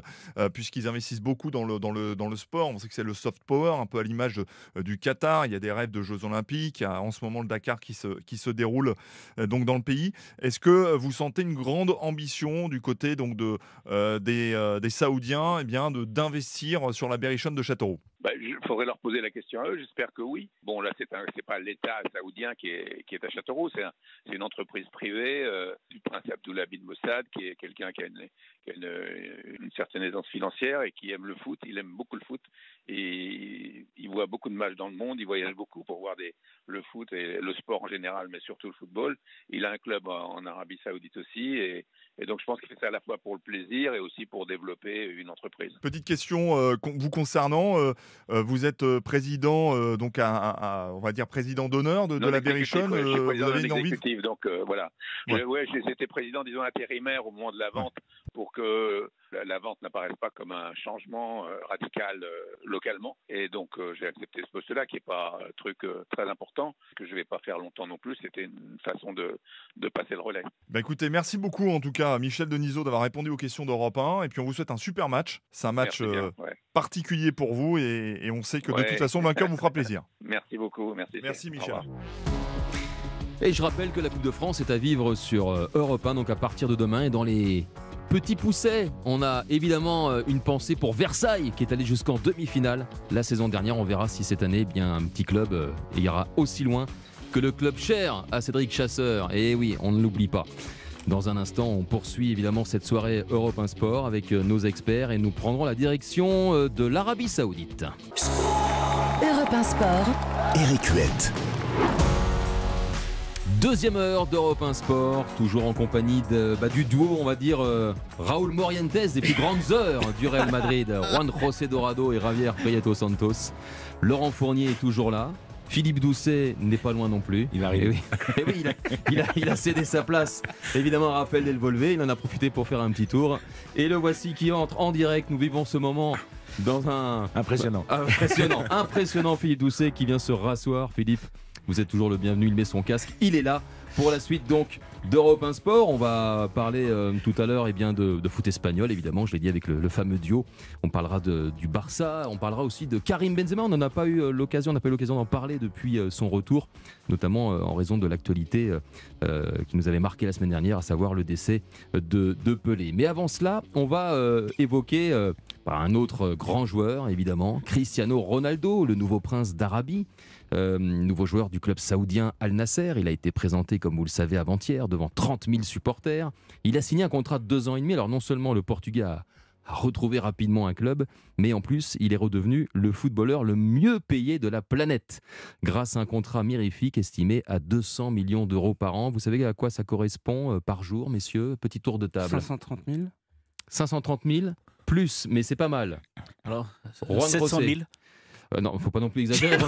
puisqu'ils investissent beaucoup dans le sport? On sait que c'est le soft power, un peu à l'image du Qatar. Il y a des rêves de Jeux Olympiques. Il y a en ce moment le Dakar qui se déroule donc dans le pays. Est-ce que vous sentez une grande ambition du côté donc des Saoudiens d'investir sur la Berrichonne de Châteauroux? Il faudrait leur poser la question à eux, j'espère que oui. Bon, là, c'est pas l'État saoudien qui est à Châteauroux, c'est une entreprise privée du prince Abdullah bin Mossad, qui est quelqu'un qui a une certaine aisance financière et qui aime le foot. Il aime beaucoup le foot et il voit beaucoup de matchs dans le monde, il voyage beaucoup pour voir le foot et le sport en général, mais surtout le football. Il a un club en Arabie Saoudite aussi et donc je pense qu'il fait ça à la fois pour le plaisir et aussi pour développer une entreprise. Petite question vous concernant, vous êtes président, donc on va dire président d'honneur de la Berrichonne. Je suis président vous avez une envie exécutif, donc voilà. Ouais. J'étais président, disons, intérimaire au moment de la vente pour que la vente n'apparaisse pas comme un changement radical localement. Et donc j'ai accepté ce poste-là, qui n'est pas un truc très important, que je ne vais pas faire longtemps non plus. C'était une façon de passer le relais. Écoutez, merci beaucoup en tout cas Michel Denisot d'avoir répondu aux questions d'Europe 1. Et puis on vous souhaite un super match. C'est un match particulier pour vous et on sait que de toute façon le vainqueur vous fera plaisir. Merci beaucoup. Merci Michel. Et je rappelle que la Coupe de France est à vivre sur Europe 1, donc à partir de demain. Et dans les petits poussets, on a évidemment une pensée pour Versailles, qui est allé jusqu'en demi-finale la saison dernière. On verra si cette année, un petit club ira aussi loin que le club cher à Cédric Chasseur. Et oui, on ne l'oublie pas. Dans un instant, on poursuit évidemment cette soirée Europe 1 Sport avec nos experts et nous prendrons la direction de l'Arabie Saoudite. Europe 1 Sport. Eric Huette. Deuxième heure d'Europe 1 Sport, toujours en compagnie du duo, on va dire, Raúl Morientes, des plus grandes heures du Real Madrid, Juan José Dorado et Javier Prieto Santos. Laurent Fournier est toujours là. Philippe Doucet n'est pas loin non plus. Il va arriver. Et oui, il a cédé sa place évidemment à Raphaël Delvolvé. Il en a profité pour faire un petit tour. Et le voici qui entre en direct. Nous vivons ce moment dans un... Impressionnant Philippe Doucet qui vient se rasseoir. Philippe, vous êtes toujours le bienvenu. Il met son casque. Il est là pour la suite donc d'Europe 1 Sport. On va parler tout à l'heure de foot espagnol, évidemment, je l'ai dit, avec le fameux duo. On parlera du Barça, on parlera aussi de Karim Benzema. On n'a pas eu l'occasion d'en parler depuis son retour, notamment en raison de l'actualité qui nous avait marqué la semaine dernière, à savoir le décès de Pelé. Mais avant cela, on va évoquer un autre grand joueur, évidemment, Cristiano Ronaldo, le nouveau prince d'Arabie. Nouveau joueur du club saoudien Al Nasser. Il a été présenté, comme vous le savez, avant-hier devant 30 000 supporters. Il a signé un contrat de 2 ans et demi. Alors non seulement le Portugais a retrouvé rapidement un club, mais en plus il est redevenu le footballeur le mieux payé de la planète grâce à un contrat mirifique estimé à 200 millions d'euros par an. Vous savez à quoi ça correspond par jour, messieurs? Petit tour de table. 530 000 530 000 plus, mais c'est pas mal. Alors, Juan 700 000 non, il ne faut pas non plus exagérer.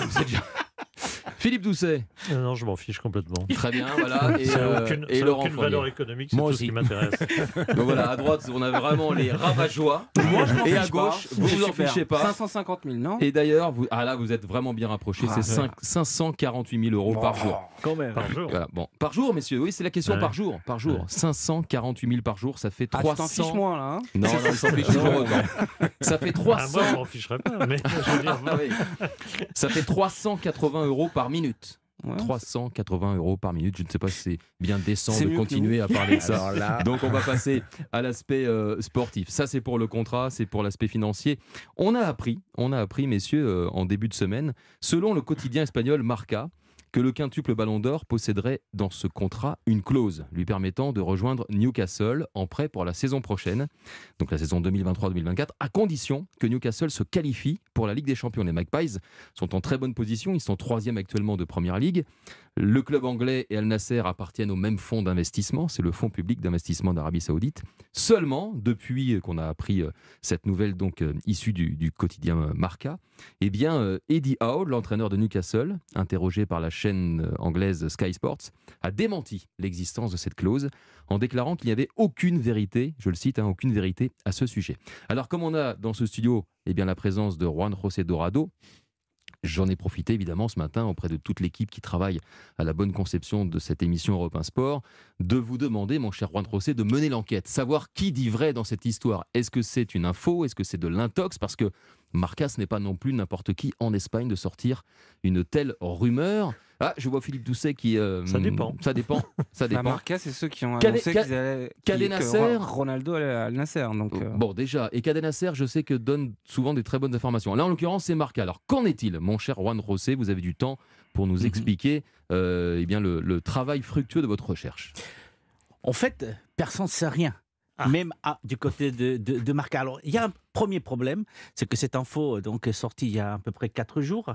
Philippe Doucet. Non, je m'en fiche complètement. Très bien, voilà. Et Laurent aucune valeur économique, c'est tout ce qui m'intéresse. Donc voilà, à droite, on a vraiment les rabat-joie. Moi, je m'en et fiche à gauche, pas. vous vous en fichez pas. 550 000, non? Et d'ailleurs, là, vous êtes vraiment bien rapprochés. C'est 548 000 euros par jour. Quand même. Par jour. Voilà, bon. Par jour, messieurs. Oui, c'est la question. Par jour. 548 000 par jour, ça fait 300. Tu t'en fiches moins, là, hein? Non, il s'en fiche toujours autant. Ça fait 300. Moi, je m'en ficherais pas, mais je veux dire... Ça fait 380 euros par minute. Ouais. 380 euros par minute. Je ne sais pas si c'est bien décent de continuer à parler de ça. Donc on va passer à l'aspect sportif. Ça c'est pour le contrat, c'est pour l'aspect financier. On a appris, messieurs, en début de semaine, selon le quotidien espagnol Marca, que le quintuple Ballon d'Or posséderait dans ce contrat une clause lui permettant de rejoindre Newcastle en prêt pour la saison prochaine, donc la saison 2023-2024, à condition que Newcastle se qualifie pour la Ligue des Champions. Les Magpies sont en très bonne position, ils sont 3e actuellement de Première Ligue. Le club anglais et Al Nasser appartiennent au même fonds d'investissement, c'est le fonds public d'investissement d'Arabie Saoudite. Seulement, depuis qu'on a appris cette nouvelle donc issue du quotidien Marca, eh bien Eddie Howe, l'entraîneur de Newcastle, interrogé par la chaîne anglaise Sky Sports, a démenti l'existence de cette clause en déclarant qu'il n'y avait aucune vérité, je le cite, aucune vérité à ce sujet. Alors comme on a dans ce studio la présence de Juan José Dorado, j'en ai profité évidemment ce matin auprès de toute l'équipe qui travaille à la bonne conception de cette émission Europe 1 Sport, de vous demander, mon cher Juan José, de mener l'enquête, savoir qui dit vrai dans cette histoire. Est-ce que c'est une info? Est-ce que c'est de l'intox? Parce que Marca, ce n'est pas non plus n'importe qui en Espagne de sortir une telle rumeur. Ah, je vois Philippe Doucet qui. Ça dépend. Ça dépend. Marca, c'est ceux qui ont annoncé que Ronaldo allait à Al Nasser. Donc, Bon, déjà, et Cadet Nasser, je sais que donne souvent des très bonnes informations. Là, en l'occurrence, c'est Marca. Alors, qu'en est-il, mon cher Juan José? Vous avez du temps pour nous expliquer eh bien, le travail fructueux de votre recherche. En fait, personne ne sait rien. Même du côté de Marca. Alors, il y a un premier problème, c'est que cette info donc, est sortie il y a à peu près 4 jours,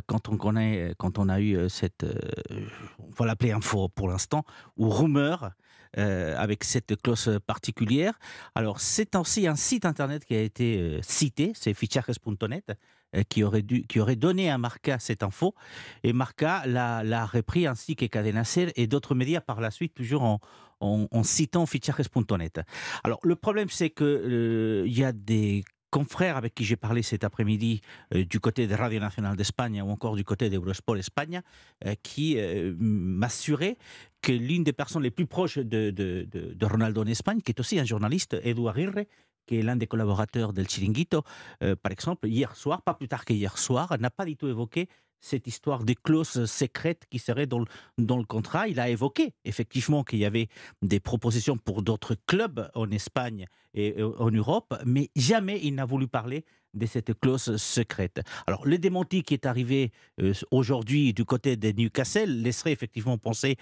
quand on a eu cette, on va l'appeler info pour l'instant, ou rumeur, avec cette clause particulière. Alors, c'est aussi un site internet qui a été cité, c'est fichajes.net, qui aurait donné à Marca cette info, et Marca l'a repris, ainsi que Cadena Ser et d'autres médias par la suite, toujours en citant fichajes.net. Alors, le problème, c'est que il y a des confrères avec qui j'ai parlé cet après-midi du côté de Radio Nacional d'Espagne ou encore du côté d'Eurosport Espagne qui m'assuraient que l'une des personnes les plus proches de Ronaldo en Espagne, qui est aussi un journaliste, Edu Aguirre, qui est l'un des collaborateurs del Chiringuito, par exemple, hier soir, pas plus tard qu'hier soir, n'a pas du tout évoqué cette histoire des clauses secrètes qui seraient dans le contrat. Il a évoqué effectivement qu'il y avait des propositions pour d'autres clubs en Espagne et en Europe, mais jamais il n'a voulu parler de cette clause secrète. Alors, le démenti qui est arrivé aujourd'hui du côté de Newcastle laisserait effectivement penser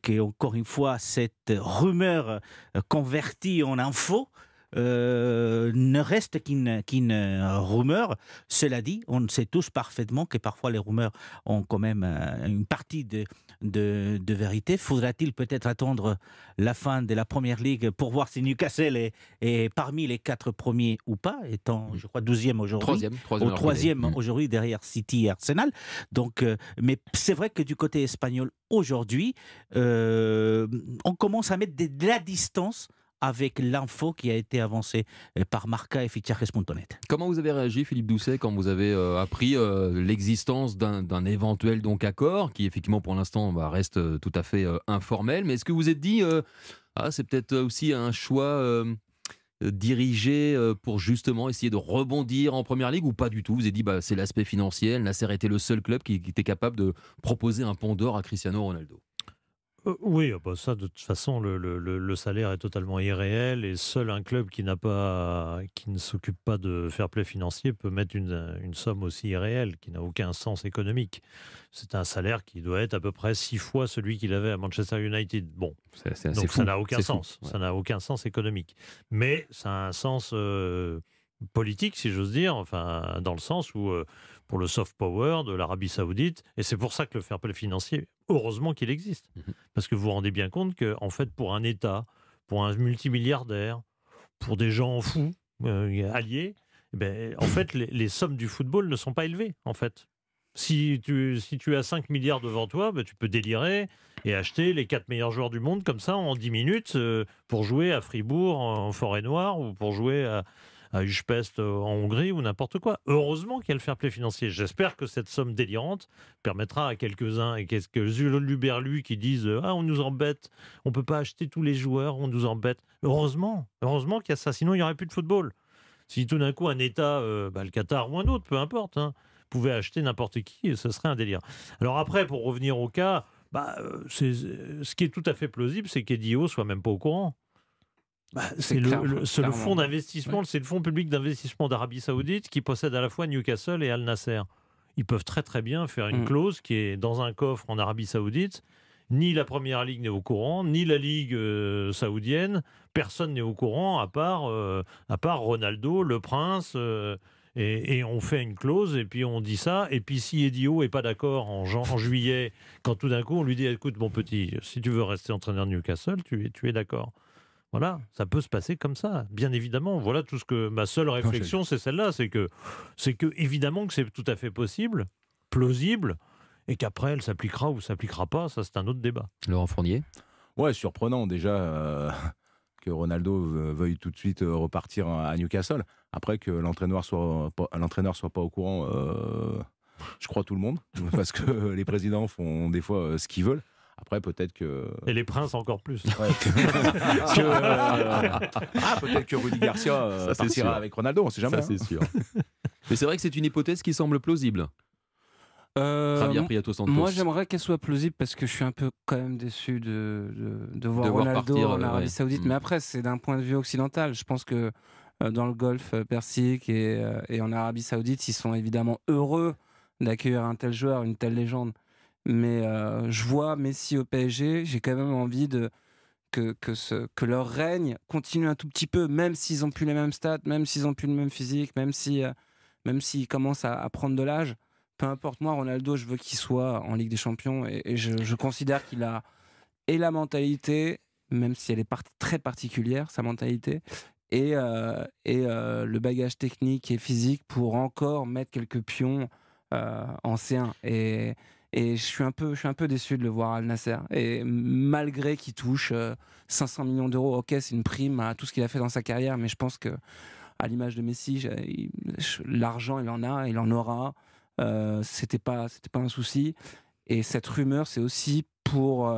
qu'encore une fois, cette rumeur convertie en info ne reste qu'une rumeur. Cela dit, on sait tous parfaitement que parfois les rumeurs ont quand même une partie de vérité. Faudra-t-il peut-être attendre la fin de la Première Ligue pour voir si Newcastle est parmi les 4 premiers ou pas, étant, je crois, 12e aujourd'hui. Troisième aujourd'hui derrière City et Arsenal. Donc, mais c'est vrai que du côté espagnol, aujourd'hui, on commence à mettre de la distance avec l'info qui a été avancée par Marca et fichajes.net. Comment vous avez réagi, Philippe Doucet, quand vous avez appris l'existence d'un éventuel donc accord, qui effectivement pour l'instant reste tout à fait informel, mais est-ce que vous êtes dit c'est peut-être aussi un choix dirigé pour justement essayer de rebondir en Première Ligue, ou pas du tout? Vous avez dit c'est l'aspect financier, Nasser était le seul club qui était capable de proposer un pont d'or à Cristiano Ronaldo. Oui, ça de toute façon le salaire est totalement irréel, et seul un club qui ne s'occupe pas de fair play financier peut mettre une somme aussi irréelle qui n'a aucun sens économique. C'est un salaire qui doit être à peu près 6 fois celui qu'il avait à Manchester United. Bon, donc ça n'a aucun sens. Ça n'a aucun sens économique, mais ça a un sens politique, si j'ose dire, enfin dans le sens où pour le soft power de l'Arabie Saoudite, et c'est pour ça que le fair play financier, heureusement qu'il existe, parce que vous vous rendez bien compte que en fait pour un État, pour un multimilliardaire, pour des gens fous alliés, en fait les sommes du football ne sont pas élevées en fait. Si tu as 5 milliards devant toi, tu peux délirer et acheter les 4 meilleurs joueurs du monde comme ça en 10 minutes pour jouer à Fribourg en Forêt-Noire, ou pour jouer à Újpest en Hongrie, ou n'importe quoi. Heureusement qu'il y a le fair play financier. J'espère que cette somme délirante permettra à quelques-uns, et quelques luberlus qui disent on nous embête, on ne peut pas acheter tous les joueurs, on nous embête. Heureusement qu'il y a ça, sinon il n'y aurait plus de football. Si tout d'un coup un État, le Qatar ou un autre, peu importe, pouvait acheter n'importe qui, ce serait un délire. Alors après, pour revenir au cas, ce qui est tout à fait plausible, c'est qu'Edio soit même pas au courant. C'est le fonds d'investissement, c'est le fonds public d'investissement d'Arabie Saoudite qui possède à la fois Newcastle et Al Nasser. Ils peuvent très très bien faire une clause qui est dans un coffre en Arabie Saoudite. Ni la Première Ligue n'est au courant, ni la Ligue saoudienne. Personne n'est au courant à part Ronaldo, le prince. Et on fait une clause, et puis on dit ça. Et puis si Edio n'est pas d'accord en juillet, quand tout d'un coup on lui dit écoute mon petit, si tu veux rester entraîneur de Newcastle, tu es d'accord. Voilà, ça peut se passer comme ça, bien évidemment. Voilà tout ce que ma seule réflexion, c'est celle-là, c'est que évidemment que c'est tout à fait possible, plausible, et qu'après elle s'appliquera ou s'appliquera pas, ça c'est un autre débat. Laurent Fournier. Ouais, surprenant déjà que Ronaldo veuille tout de suite repartir à Newcastle. Après que l'entraîneur soit pas au courant, je crois tout le monde, parce que les présidents font des fois ce qu'ils veulent. Après, peut-être que... Et les princes encore plus. Ouais. Peut-être que Rudy Garcia partira avec Ronaldo, on ne sait jamais. Ça, c'est sûr. Mais c'est vrai que c'est une hypothèse qui semble plausible. Javier Prieto Santos. Moi, j'aimerais qu'elle soit plausible parce que je suis un peu quand même déçu de voir Ronaldo partir, en Arabie Saoudite. Mais après, c'est d'un point de vue occidental. Je pense que dans le Golfe Persique et en Arabie Saoudite, ils sont évidemment heureux d'accueillir un tel joueur, une telle légende. Mais je vois Messi au PSG, j'ai quand même envie que leur règne continue un tout petit peu, même s'ils n'ont plus les mêmes stats, même s'ils n'ont plus le même physique, même s'ils commencent à prendre de l'âge. Peu importe, moi, Ronaldo, je veux qu'il soit en Ligue des Champions et je considère qu'il a et la mentalité, même si elle est très particulière, sa mentalité, et le bagage technique et physique pour encore mettre quelques pions en C1. Et je suis un peu déçu de le voir à Al Nasser. Et malgré qu'il touche 500 millions d'euros, ok, c'est une prime à tout ce qu'il a fait dans sa carrière, mais je pense que à l'image de Messi, l'argent, il en aura. C'était pas un souci. Et cette rumeur, c'est aussi pour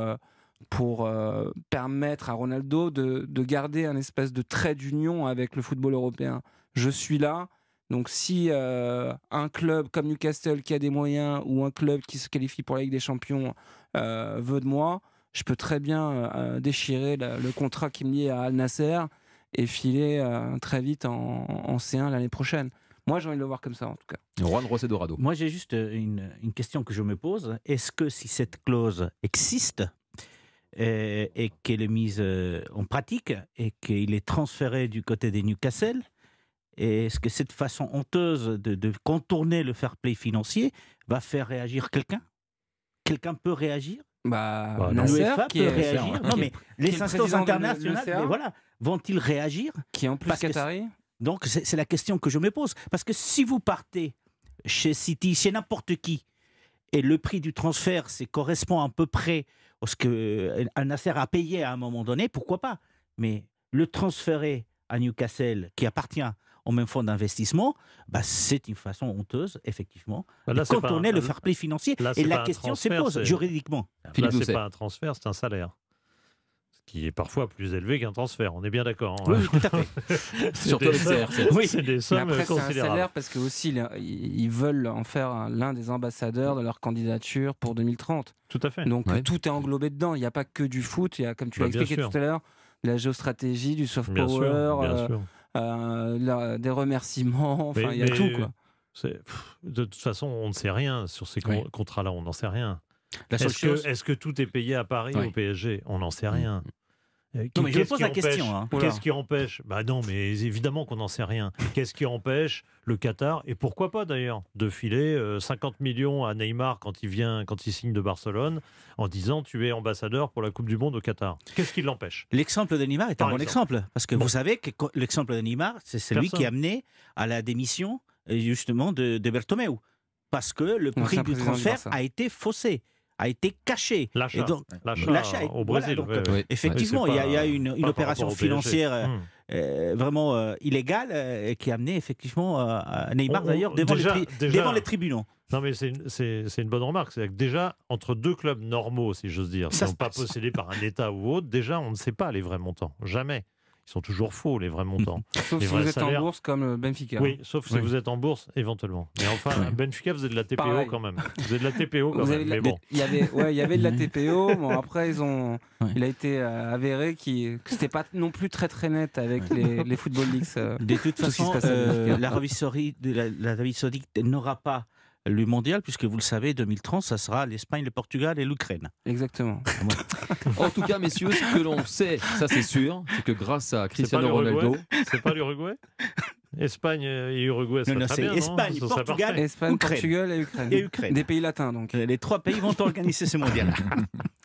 permettre à Ronaldo de garder un espèce de trait d'union avec le football européen. Je suis là. Donc si un club comme Newcastle qui a des moyens ou un club qui se qualifie pour la Ligue des Champions veut de moi, je peux très bien déchirer le contrat qui me lie à Al Nasser et filer très vite en C1 l'année prochaine. Moi, j'ai envie de le voir comme ça, en tout cas. Juan José Dorado. Moi, j'ai juste une question que je me pose. Est-ce que si cette clause existe et qu'elle est mise en pratique et qu'il est transféré du côté des Newcastle, est-ce que cette façon honteuse de contourner le fair play financier va faire réagir quelqu'un ? Quelqu'un peut réagir ? L'UEFA peut réagir. Non, mais les instances internationales, voilà, vont-ils réagir ? Qui est en plus qatari ? Donc, c'est la question que je me pose. Parce que si vous partez chez City, chez n'importe qui, et le prix du transfert correspond à peu près à ce qu'Al Nasser a payé à un moment donné, pourquoi pas ? Mais le transférer à Newcastle, qui appartient au même fonds d'investissement, c'est une façon honteuse, effectivement, de contourner le fair play financier. Et la question se pose juridiquement. Là, c'est pas un transfert, c'est un salaire. Qui est parfois plus élevé qu'un transfert, on est bien d'accord. Hein. Oui, tout à fait. Surtout avec CR7. Oui, c'est des sommes considérables. C'est un salaire parce que aussi ils veulent en faire l'un des ambassadeurs de leur candidature pour 2030. Tout à fait. Donc tout est englobé dedans. Il n'y a pas que du foot. Il y a, comme tu l'as expliqué tout à l'heure, la géostratégie, du soft power, des remerciements. Enfin, il y a tout, quoi. De toute façon, on ne sait rien sur ces contrats-là. On n'en sait rien. Est-ce que tout est payé à Paris au PSG ? On n'en sait rien. Non, mais je pose la question. Qu'est-ce qui empêche ? Non, mais évidemment qu'on n'en sait rien. Qu'est-ce qui empêche le Qatar, et pourquoi pas d'ailleurs, de filer 50 millions à Neymar quand il signe de Barcelone, en disant tu es ambassadeur pour la Coupe du Monde au Qatar ? Qu'est-ce qui l'empêche ? L'exemple de Neymar est un bon exemple. Parce que vous savez que l'exemple de Neymar, c'est celui qui a amené à la démission justement de Bertomeu. Parce que le prix du transfert a été faussé. A été caché. L'achat au Brésil. Effectivement, il y a une opération financière vraiment illégale qui a amené effectivement à Neymar d'ailleurs devant les tribunaux. Non mais c'est une bonne remarque. C'est que déjà, entre deux clubs normaux, si j'ose dire, qui ne sont pas possédés par un État ou autre, déjà on ne sait pas les vrais montants. Jamais. Ils sont toujours faux, les vrais montants. Sauf si vous êtes en bourse comme Benfica. Oui, sauf si vous êtes en bourse, éventuellement. Mais enfin, Benfica, vous êtes de la TPO quand même. Vous êtes de la TPO quand même, mais bon. Il y avait de la TPO. Bon, après, il a été avéré que c'était pas non plus très très net avec les Football Leagues. De toute façon, l'Arabie Saoudite n'aura pas le mondial, puisque vous le savez, 2030, ça sera l'Espagne, le Portugal et l'Ukraine. Exactement. En tout cas, messieurs, ce que l'on sait, ça c'est sûr, c'est que grâce à Cristiano Ronaldo... C'est pas l'Uruguay ? Espagne et Uruguay, ça très bien, Espagne, Portugal, Portugal et Ukraine. Des pays latins, donc. Les trois pays vont organiser ce mondial.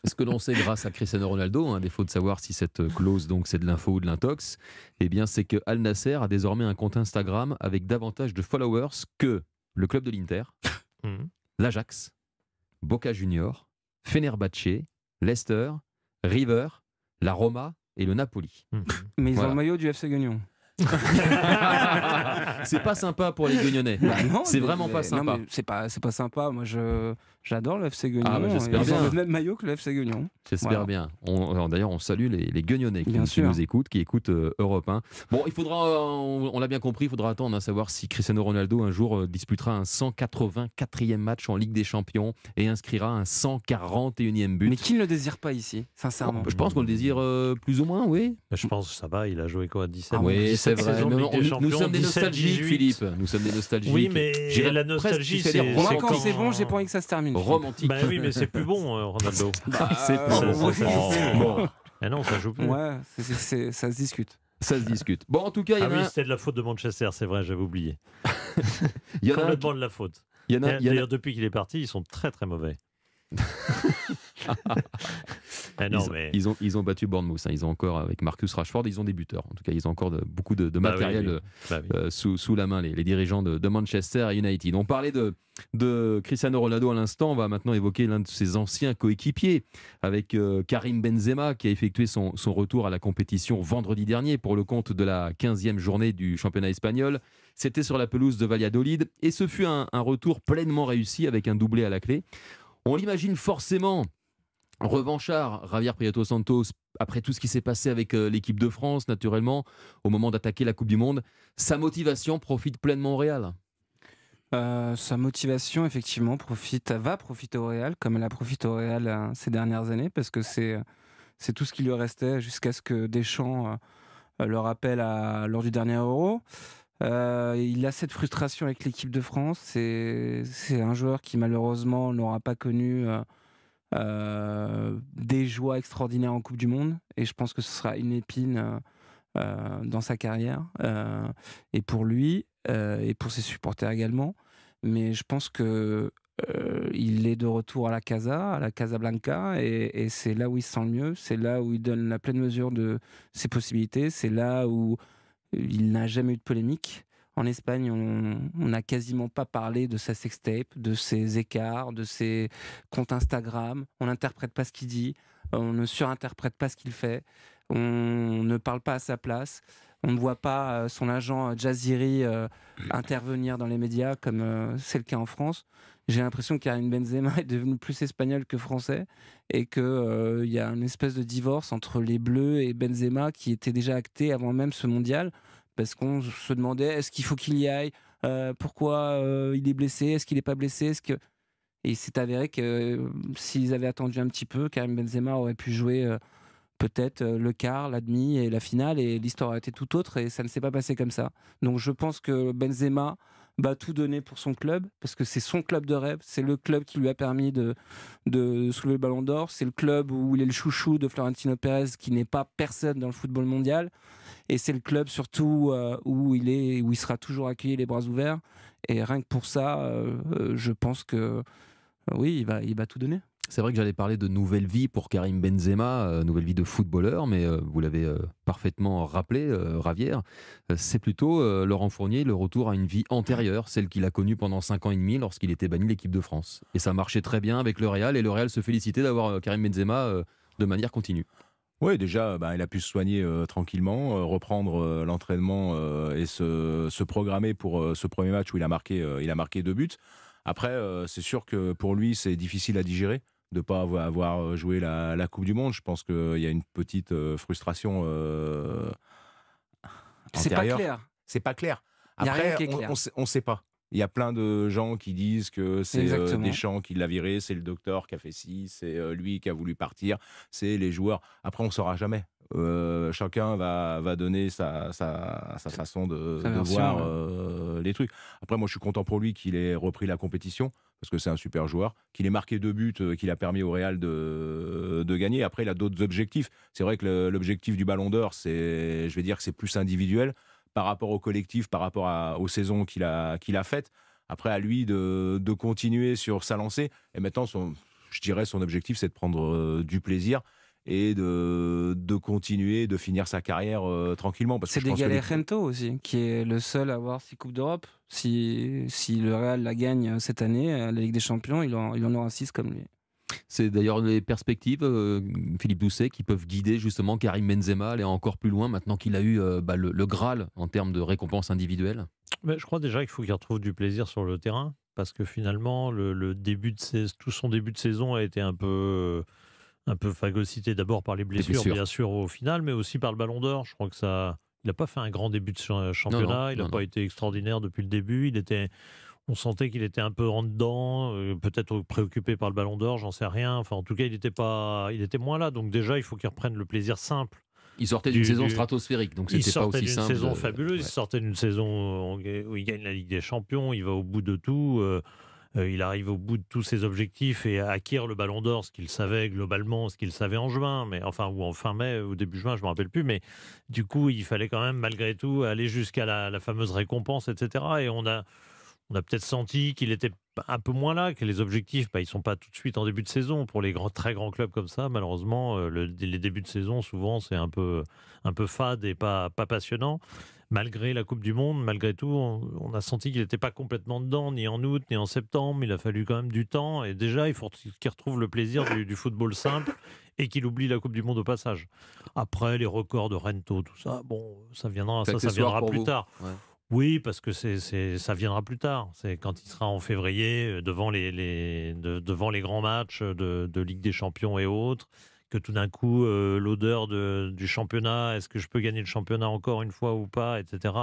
Ce que l'on sait grâce à Cristiano Ronaldo, à défaut de savoir si cette clause donc c'est de l'info ou de l'intox, eh bien c'est que Al Nasser a désormais un compte Instagram avec davantage de followers que le club de l'Inter, l'Ajax, Boca Juniors, Fenerbahçe, Leicester, River, la Roma et le Napoli. Mais ils ont le maillot du FC Guignon. c'est pas sympa pour les Guignonnais. C'est vraiment pas sympa. Non, c'est pas sympa. Moi, j'adore le FC Guignon. J'espère Ils bien. ont le même maillot que le FC Guignon. J'espère bien. D'ailleurs, on salue les Guignonnais qui nous écoutent, qui écoutent Europe 1. Bon, il faudra, on l'a bien compris, il faudra attendre à savoir si Cristiano Ronaldo un jour disputera un 184e match en Ligue des Champions et inscrira un 141e but. Mais qui ne le désire pas ici, sincèrement? Je pense qu'on le désire plus ou moins, oui. Je pense que ça va, il a joué quoi, 17 oui, c'est vrai. saisons de Ligue des Champions, Nous sommes des 17, nostalgiques, 18. Philippe. Nous sommes des nostalgiques. Oui, mais la nostalgie, c'est moi, quand c'est bon, j'ai pas envie que ça se termine. Romantique. Bah oui, mais c'est plus bon, Ronaldo. C'est plus bon. Bon. Ah non, ça joue plus. Ouais, ça se discute. Ça se discute. Bon, en tout cas, il y en a. Oui, c'était de la faute de Manchester, c'est vrai, j'avais oublié. Il y en a complètement de la faute. D'ailleurs, depuis qu'il est parti, ils sont très très mauvais. Ils ont battu Bournemouth. Ils ont encore, avec Marcus Rashford, ils ont des buteurs. En tout cas, ils ont encore beaucoup de matériel sous la main, les dirigeants de Manchester United. On parlait de Cristiano Ronaldo à l'instant. On va maintenant évoquer l'un de ses anciens coéquipiers avec Karim Benzema, qui a effectué son retour à la compétition vendredi dernier pour le compte de la 15e journée du championnat espagnol. C'était sur la pelouse de Valladolid et ce fut un retour pleinement réussi avec un doublé à la clé. On l'imagine forcément revanchard, Javier Prieto Santos, après tout ce qui s'est passé avec l'équipe de France, naturellement, au moment d'attaquer la Coupe du Monde. Sa motivation profite pleinement au Real. Sa motivation, effectivement, va profiter au Real, comme elle a profité au Real ces dernières années, parce que c'est tout ce qui lui restait jusqu'à ce que Deschamps le rappelle lors du dernier Euro. Il a cette frustration avec l'équipe de France. C'est un joueur qui malheureusement n'aura pas connu des joies extraordinaires en Coupe du Monde, et je pense que ce sera une épine dans sa carrière, et pour lui et pour ses supporters également. Mais je pense que il est de retour à la Casablanca, et c'est là où il se sent le mieux, c'est là où il donne la pleine mesure de ses possibilités, c'est là où il n'a jamais eu de polémique. En Espagne, on n'a quasiment pas parlé de sa sextape, de ses écarts, de ses comptes Instagram. On n'interprète pas ce qu'il dit, on ne surinterprète pas ce qu'il fait, on ne parle pas à sa place. On ne voit pas son agent Jaziri intervenir dans les médias comme c'est le cas en France. J'ai l'impression que Karim Benzema est devenu plus espagnol que français, et qu'il y a une espèce de divorce entre les Bleus et Benzema qui était déjà acté avant même ce mondial, parce qu'on se demandait est-ce qu'il faut qu'il y aille, pourquoi il est blessé, est-ce qu'il n'est pas blessé, Et il s'est avéré que s'ils avaient attendu un petit peu, Karim Benzema aurait pu jouer peut-être le quart, la demi et la finale, et l'histoire a été tout autre, et ça ne s'est pas passé comme ça. Donc je pense que Benzema va tout donner pour son club, parce que c'est son club de rêve, c'est le club qui lui a permis de soulever le ballon d'or, c'est le club où il est le chouchou de Florentino Pérez, qui n'est pas personne dans le football mondial, et c'est le club surtout où il sera toujours accueilli les bras ouverts, et rien que pour ça, je pense que oui, il va tout donner. C'est vrai que j'allais parler de nouvelle vie pour Karim Benzema, nouvelle vie de footballeur, mais vous l'avez parfaitement rappelé, Javier, c'est plutôt Laurent Fournier, le retour à une vie antérieure, celle qu'il a connue pendant 5 ans et demi lorsqu'il était banni de l'équipe de France. Et ça marchait très bien avec le Real, et le Real se félicitait d'avoir Karim Benzema de manière continue. Oui, déjà, il a pu se soigner tranquillement, reprendre l'entraînement et se programmer pour ce premier match où il a marqué 2 buts. Après, c'est sûr que pour lui, c'est difficile à digérer de ne pas avoir joué la Coupe du Monde. Je pense qu'il y a une petite frustration C'est pas clair. C'est pas clair. Après, on ne sait pas. Il y a plein de gens qui disent que c'est Deschamps qui l'a viré, c'est le docteur qui a fait ci, c'est lui qui a voulu partir, c'est les joueurs. Après, on ne saura jamais. Chacun va donner sa façon de voir les trucs. Après, moi, je suis content pour lui qu'il ait repris la compétition, parce que c'est un super joueur, qu'il ait marqué 2 buts, qu'il a permis au Real de gagner. Après, il a d'autres objectifs. C'est vrai que l'objectif du Ballon d'Or, je vais dire que c'est plus individuel par rapport au collectif, par rapport aux saisons qu'il a faites. Après, à lui de continuer sur sa lancée. Et maintenant, je dirais son objectif, c'est de prendre du plaisir et de continuer, de finir sa carrière tranquillement. C'est d'égaler Rento aussi, qui est le seul à avoir 6 Coupes d'Europe. Si le Real la gagne cette année, la Ligue des Champions, il en aura 6 comme lui. C'est d'ailleurs les perspectives, Philippe Doucet, qui peuvent guider justement Karim Benzema à aller encore plus loin maintenant qu'il a eu le Graal en termes de récompense individuelle. Mais je crois déjà qu'il faut qu'il retrouve du plaisir sur le terrain, parce que finalement, tout son début de saison a été un peu phagocyté d'abord par les blessures, bien sûr, au final, mais aussi par le Ballon d'Or. Je crois que il n'a pas fait un grand début de championnat, il n'a pas été extraordinaire depuis le début. On sentait qu'il était un peu en dedans, peut-être préoccupé par le Ballon d'Or, j'en sais rien. Enfin, en tout cas, il était moins là. Donc déjà, il faut qu'il reprenne le plaisir simple. Il sortait d'une saison stratosphérique, donc c'était pas aussi simple. Il sortait d'une saison fabuleuse, il sortait d'une saison où il gagne la Ligue des Champions, il va au bout de tout, il arrive au bout de tous ses objectifs et acquiert le Ballon d'Or, ce qu'il savait globalement, ce qu'il savait en juin, ou en fin mai, ou début juin, je ne me rappelle plus, mais du coup, il fallait quand même, malgré tout, aller jusqu'à la fameuse récompense, etc. Et on a peut-être senti qu'il était un peu moins là, que les objectifs, ils ne sont pas tout de suite en début de saison. Pour les très grands clubs comme ça, malheureusement, les débuts de saison, souvent, c'est un peu fade et pas passionnant. Malgré la Coupe du Monde, malgré tout, on a senti qu'il n'était pas complètement dedans, ni en août, ni en septembre. Il a fallu quand même du temps. Et déjà, il faut qu'il retrouve le plaisir du football simple et qu'il oublie la Coupe du Monde au passage. Après, les records de Rento, tout ça, ça viendra plus tard. Ouais. Oui, parce que ça viendra plus tard. C'est quand il sera en février, devant les grands matchs de Ligue des Champions et autres, que tout d'un coup, l'odeur du championnat, est-ce que je peux gagner le championnat encore une fois ou pas, etc.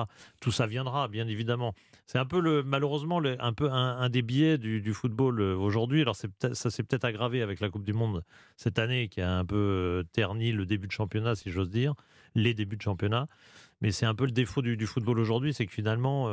Tout ça viendra, bien évidemment. C'est un peu, malheureusement, un des biais du football aujourd'hui. Alors, ça s'est peut-être aggravé avec la Coupe du Monde cette année, qui a un peu terni le début de championnat, si j'ose dire, les débuts de championnat. Mais c'est un peu le défaut du football aujourd'hui, c'est que finalement,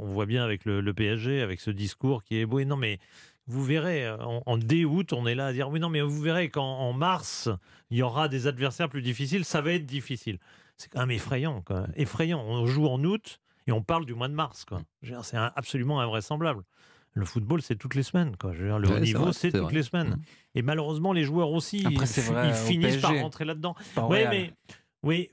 on voit bien avec le PSG, avec ce discours qui est oui, non mais vous verrez, en dé-août, on est là à dire oui, non mais vous verrez qu'en mars, il y aura des adversaires plus difficiles, ça va être difficile. C'est quand même effrayant, quoi. Effrayant. On joue en août et on parle du mois de mars, quoi. C'est absolument invraisemblable. Le football, c'est toutes les semaines, quoi. Le haut niveau, c'est toutes les semaines. Et malheureusement, les joueurs aussi, après, ils finissent par rentrer là-dedans. Oui,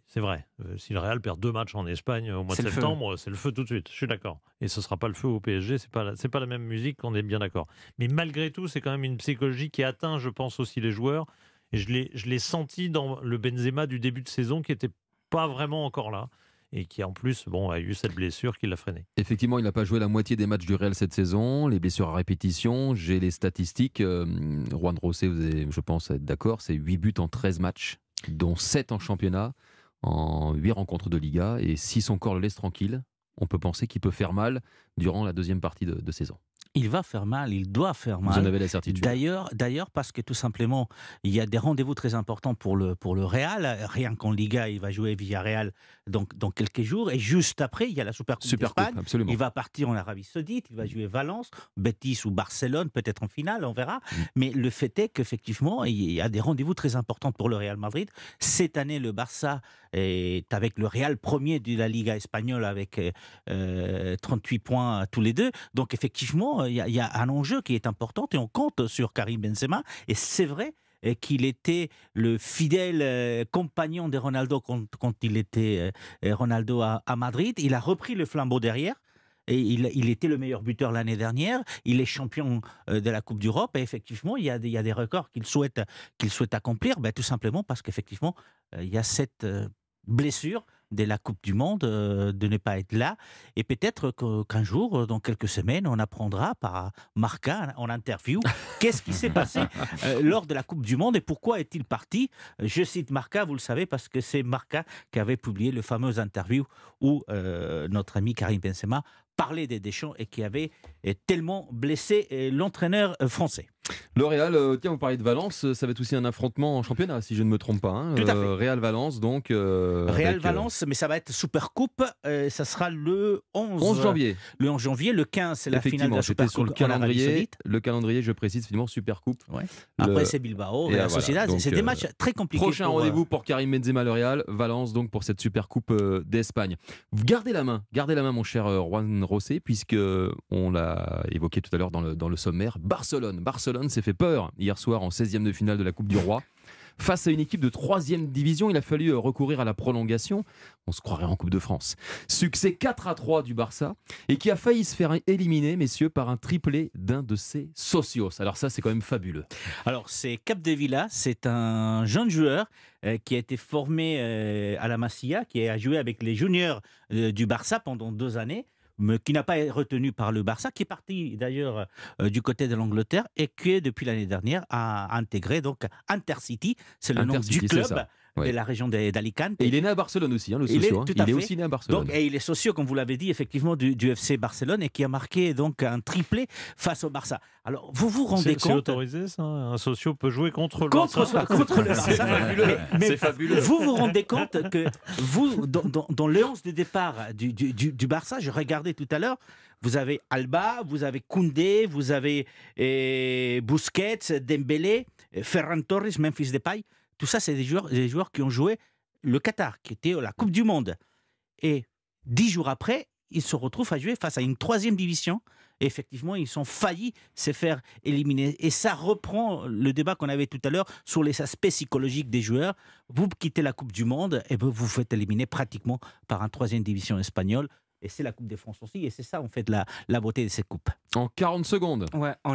c'est vrai. Si le Real perd 2 matchs en Espagne au mois de septembre, c'est le feu tout de suite. Je suis d'accord. Et ce ne sera pas le feu au PSG. C'est pas la même musique, on est bien d'accord. Mais malgré tout, c'est quand même une psychologie qui atteint, je pense, aussi les joueurs. Et je l'ai senti dans le Benzema du début de saison qui n'était pas vraiment encore là. Et qui, en plus, a eu cette blessure qui l'a freiné. Effectivement, il n'a pas joué la moitié des matchs du Real cette saison. Les blessures à répétition, j'ai les statistiques. Juan Rosé, vous allez, je pense, être d'accord, c'est 8 buts en 13 matchs, dont 7 en championnat, en 8 rencontres de Liga. Et si son corps le laisse tranquille, on peut penser qu'il peut faire mal durant la deuxième partie de saison. Il va faire mal, il doit faire mal. Vous en avez la certitude. D'ailleurs, parce que tout simplement, il y a des rendez-vous très importants pour le Real. Rien qu'en Liga, il va jouer Villarreal dans quelques jours. Et juste après, il y a la Supercoupe d'Espagne. Il va partir en Arabie Saoudite, il va jouer Valence, Betis ou Barcelone, peut-être en finale, on verra. Mais le fait est qu'effectivement, il y a des rendez-vous très importants pour le Real Madrid. Cette année, le Barça est avec le Real premier de la Liga espagnole avec 38 points tous les deux. Donc effectivement, il y a un enjeu qui est important et on compte sur Karim Benzema. Et c'est vrai qu'il était le fidèle compagnon de Ronaldo quand il était Ronaldo à Madrid. Il a repris le flambeau derrière. Et il était le meilleur buteur l'année dernière. Il est champion de la Coupe d'Europe. Et effectivement, il y a des records qu'il souhaite accomplir. Tout simplement parce qu'effectivement, il y a cette blessure de la Coupe du Monde, de ne pas être là. Et peut-être qu'un jour, dans quelques semaines, on apprendra par Marca en interview qu'est-ce qui s'est passé lors de la Coupe du Monde et pourquoi est-il parti. Je cite Marca, vous le savez, parce que c'est Marca qui avait publié le fameux interview où notre ami Karim Benzema parlait des Deschamps et qui avait tellement blessé l'entraîneur français. Le Real, tiens, vous parlez de Valence, ça va être aussi un affrontement en championnat, si je ne me trompe pas. Hein. Tout à fait. Real-Valence, donc. Real-Valence, mais ça va être Supercoupe, ça sera le 11 janvier. Le 11 janvier, le 15, c'est la finale de la Supercoupe sur le calendrier. Le calendrier, je précise, finalement, Supercoupe. Ouais. Après, c'est Bilbao, la Sociedad. C'est des matchs très compliqués. Prochain rendez-vous pour Karim Benzema, le Real. Valence, donc, pour cette Supercoupe d'Espagne. Gardez la main, mon cher Juan Rosé, puisque on l'a évoqué tout à l'heure dans le sommaire. Barcelone s'est fait peur hier soir en 16e de finale de la Coupe du Roi. Face à une équipe de 3e division, il a fallu recourir à la prolongation. On se croirait en Coupe de France. Succès 4-3 du Barça et qui a failli se faire éliminer, messieurs, par un triplé d'un de ses socios. Alors ça, c'est quand même fabuleux. Alors, c'est Capdevila, c'est un jeune joueur qui a été formé à la Masia, qui a joué avec les juniors du Barça pendant 2 années. mais qui n'a pas été retenu par le Barça, qui est parti d'ailleurs du côté de l'Angleterre et qui, depuis l'année dernière, a intégré donc Intercity, c'est le nom du club. De la région d'Alicante. Et il est né à Barcelone aussi, le socio. Il est aussi né à Barcelone. Donc, et il est socio, comme vous l'avez dit, effectivement, du FC Barcelone et qui a marqué donc un triplé face au Barça. Alors, vous vous rendez compte... C'est autorisé, ça? Un socio peut jouer contre le Barça? Contre le Barça. C'est fabuleux. Mais fabuleux. Vous vous rendez compte que vous, dans le 11 de départ du Barça, je regardais tout à l'heure, vous avez Alba, vous avez Koundé, vous avez Busquets, Dembélé, Ferran Torres, Memphis Depay. Tout ça, c'est des joueurs qui ont joué le Qatar, qui était la Coupe du Monde. Et 10 jours après, ils se retrouvent à jouer face à une 3e division. Et effectivement, ils ont failli se faire éliminer. Et ça reprend le débat qu'on avait tout à l'heure sur les aspects psychologiques des joueurs. Vous quittez la Coupe du Monde et vous vous faites éliminer pratiquement par une 3e division espagnole. Et c'est la Coupe de France aussi. Et c'est ça, en fait, la beauté de cette coupe. En 40 secondes,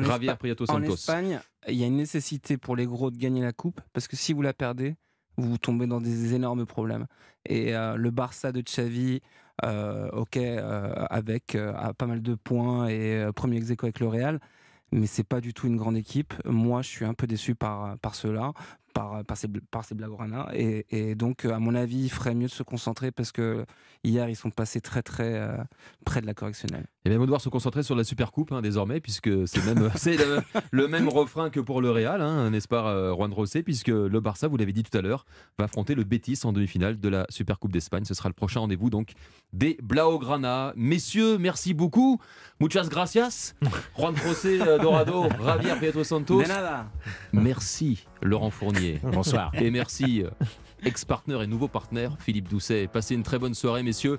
Javier Prieto Santos. En Espagne, il y a une nécessité pour les gros de gagner la coupe, parce que si vous la perdez, vous tombez dans des énormes problèmes. Et le Barça de Xavi, avec pas mal de points et premier ex-aequo avec le Real, mais c'est pas du tout une grande équipe. Moi, je suis un peu déçu par ceux-là. Par ces Blaugrana et donc à mon avis il ferait mieux de se concentrer parce que hier ils sont passés très près de la correctionnelle. Et bien on va devoir se concentrer sur la Supercoupe désormais puisque c'est le même refrain que pour le Real, n'est-ce pas Juan José, puisque le Barça, vous l'avez dit tout à l'heure, va affronter le Betis en demi-finale de la Supercoupe d'Espagne. Ce sera le prochain rendez-vous donc des Blaugrana. Messieurs, merci beaucoup. Muchas gracias. Juan José Dorado, Javier Prieto Santos. De nada. Merci Laurent Fournier. Bonsoir. Et merci ex-partenaire et nouveau partenaire Philippe Doucet. Passez une très bonne soirée, messieurs.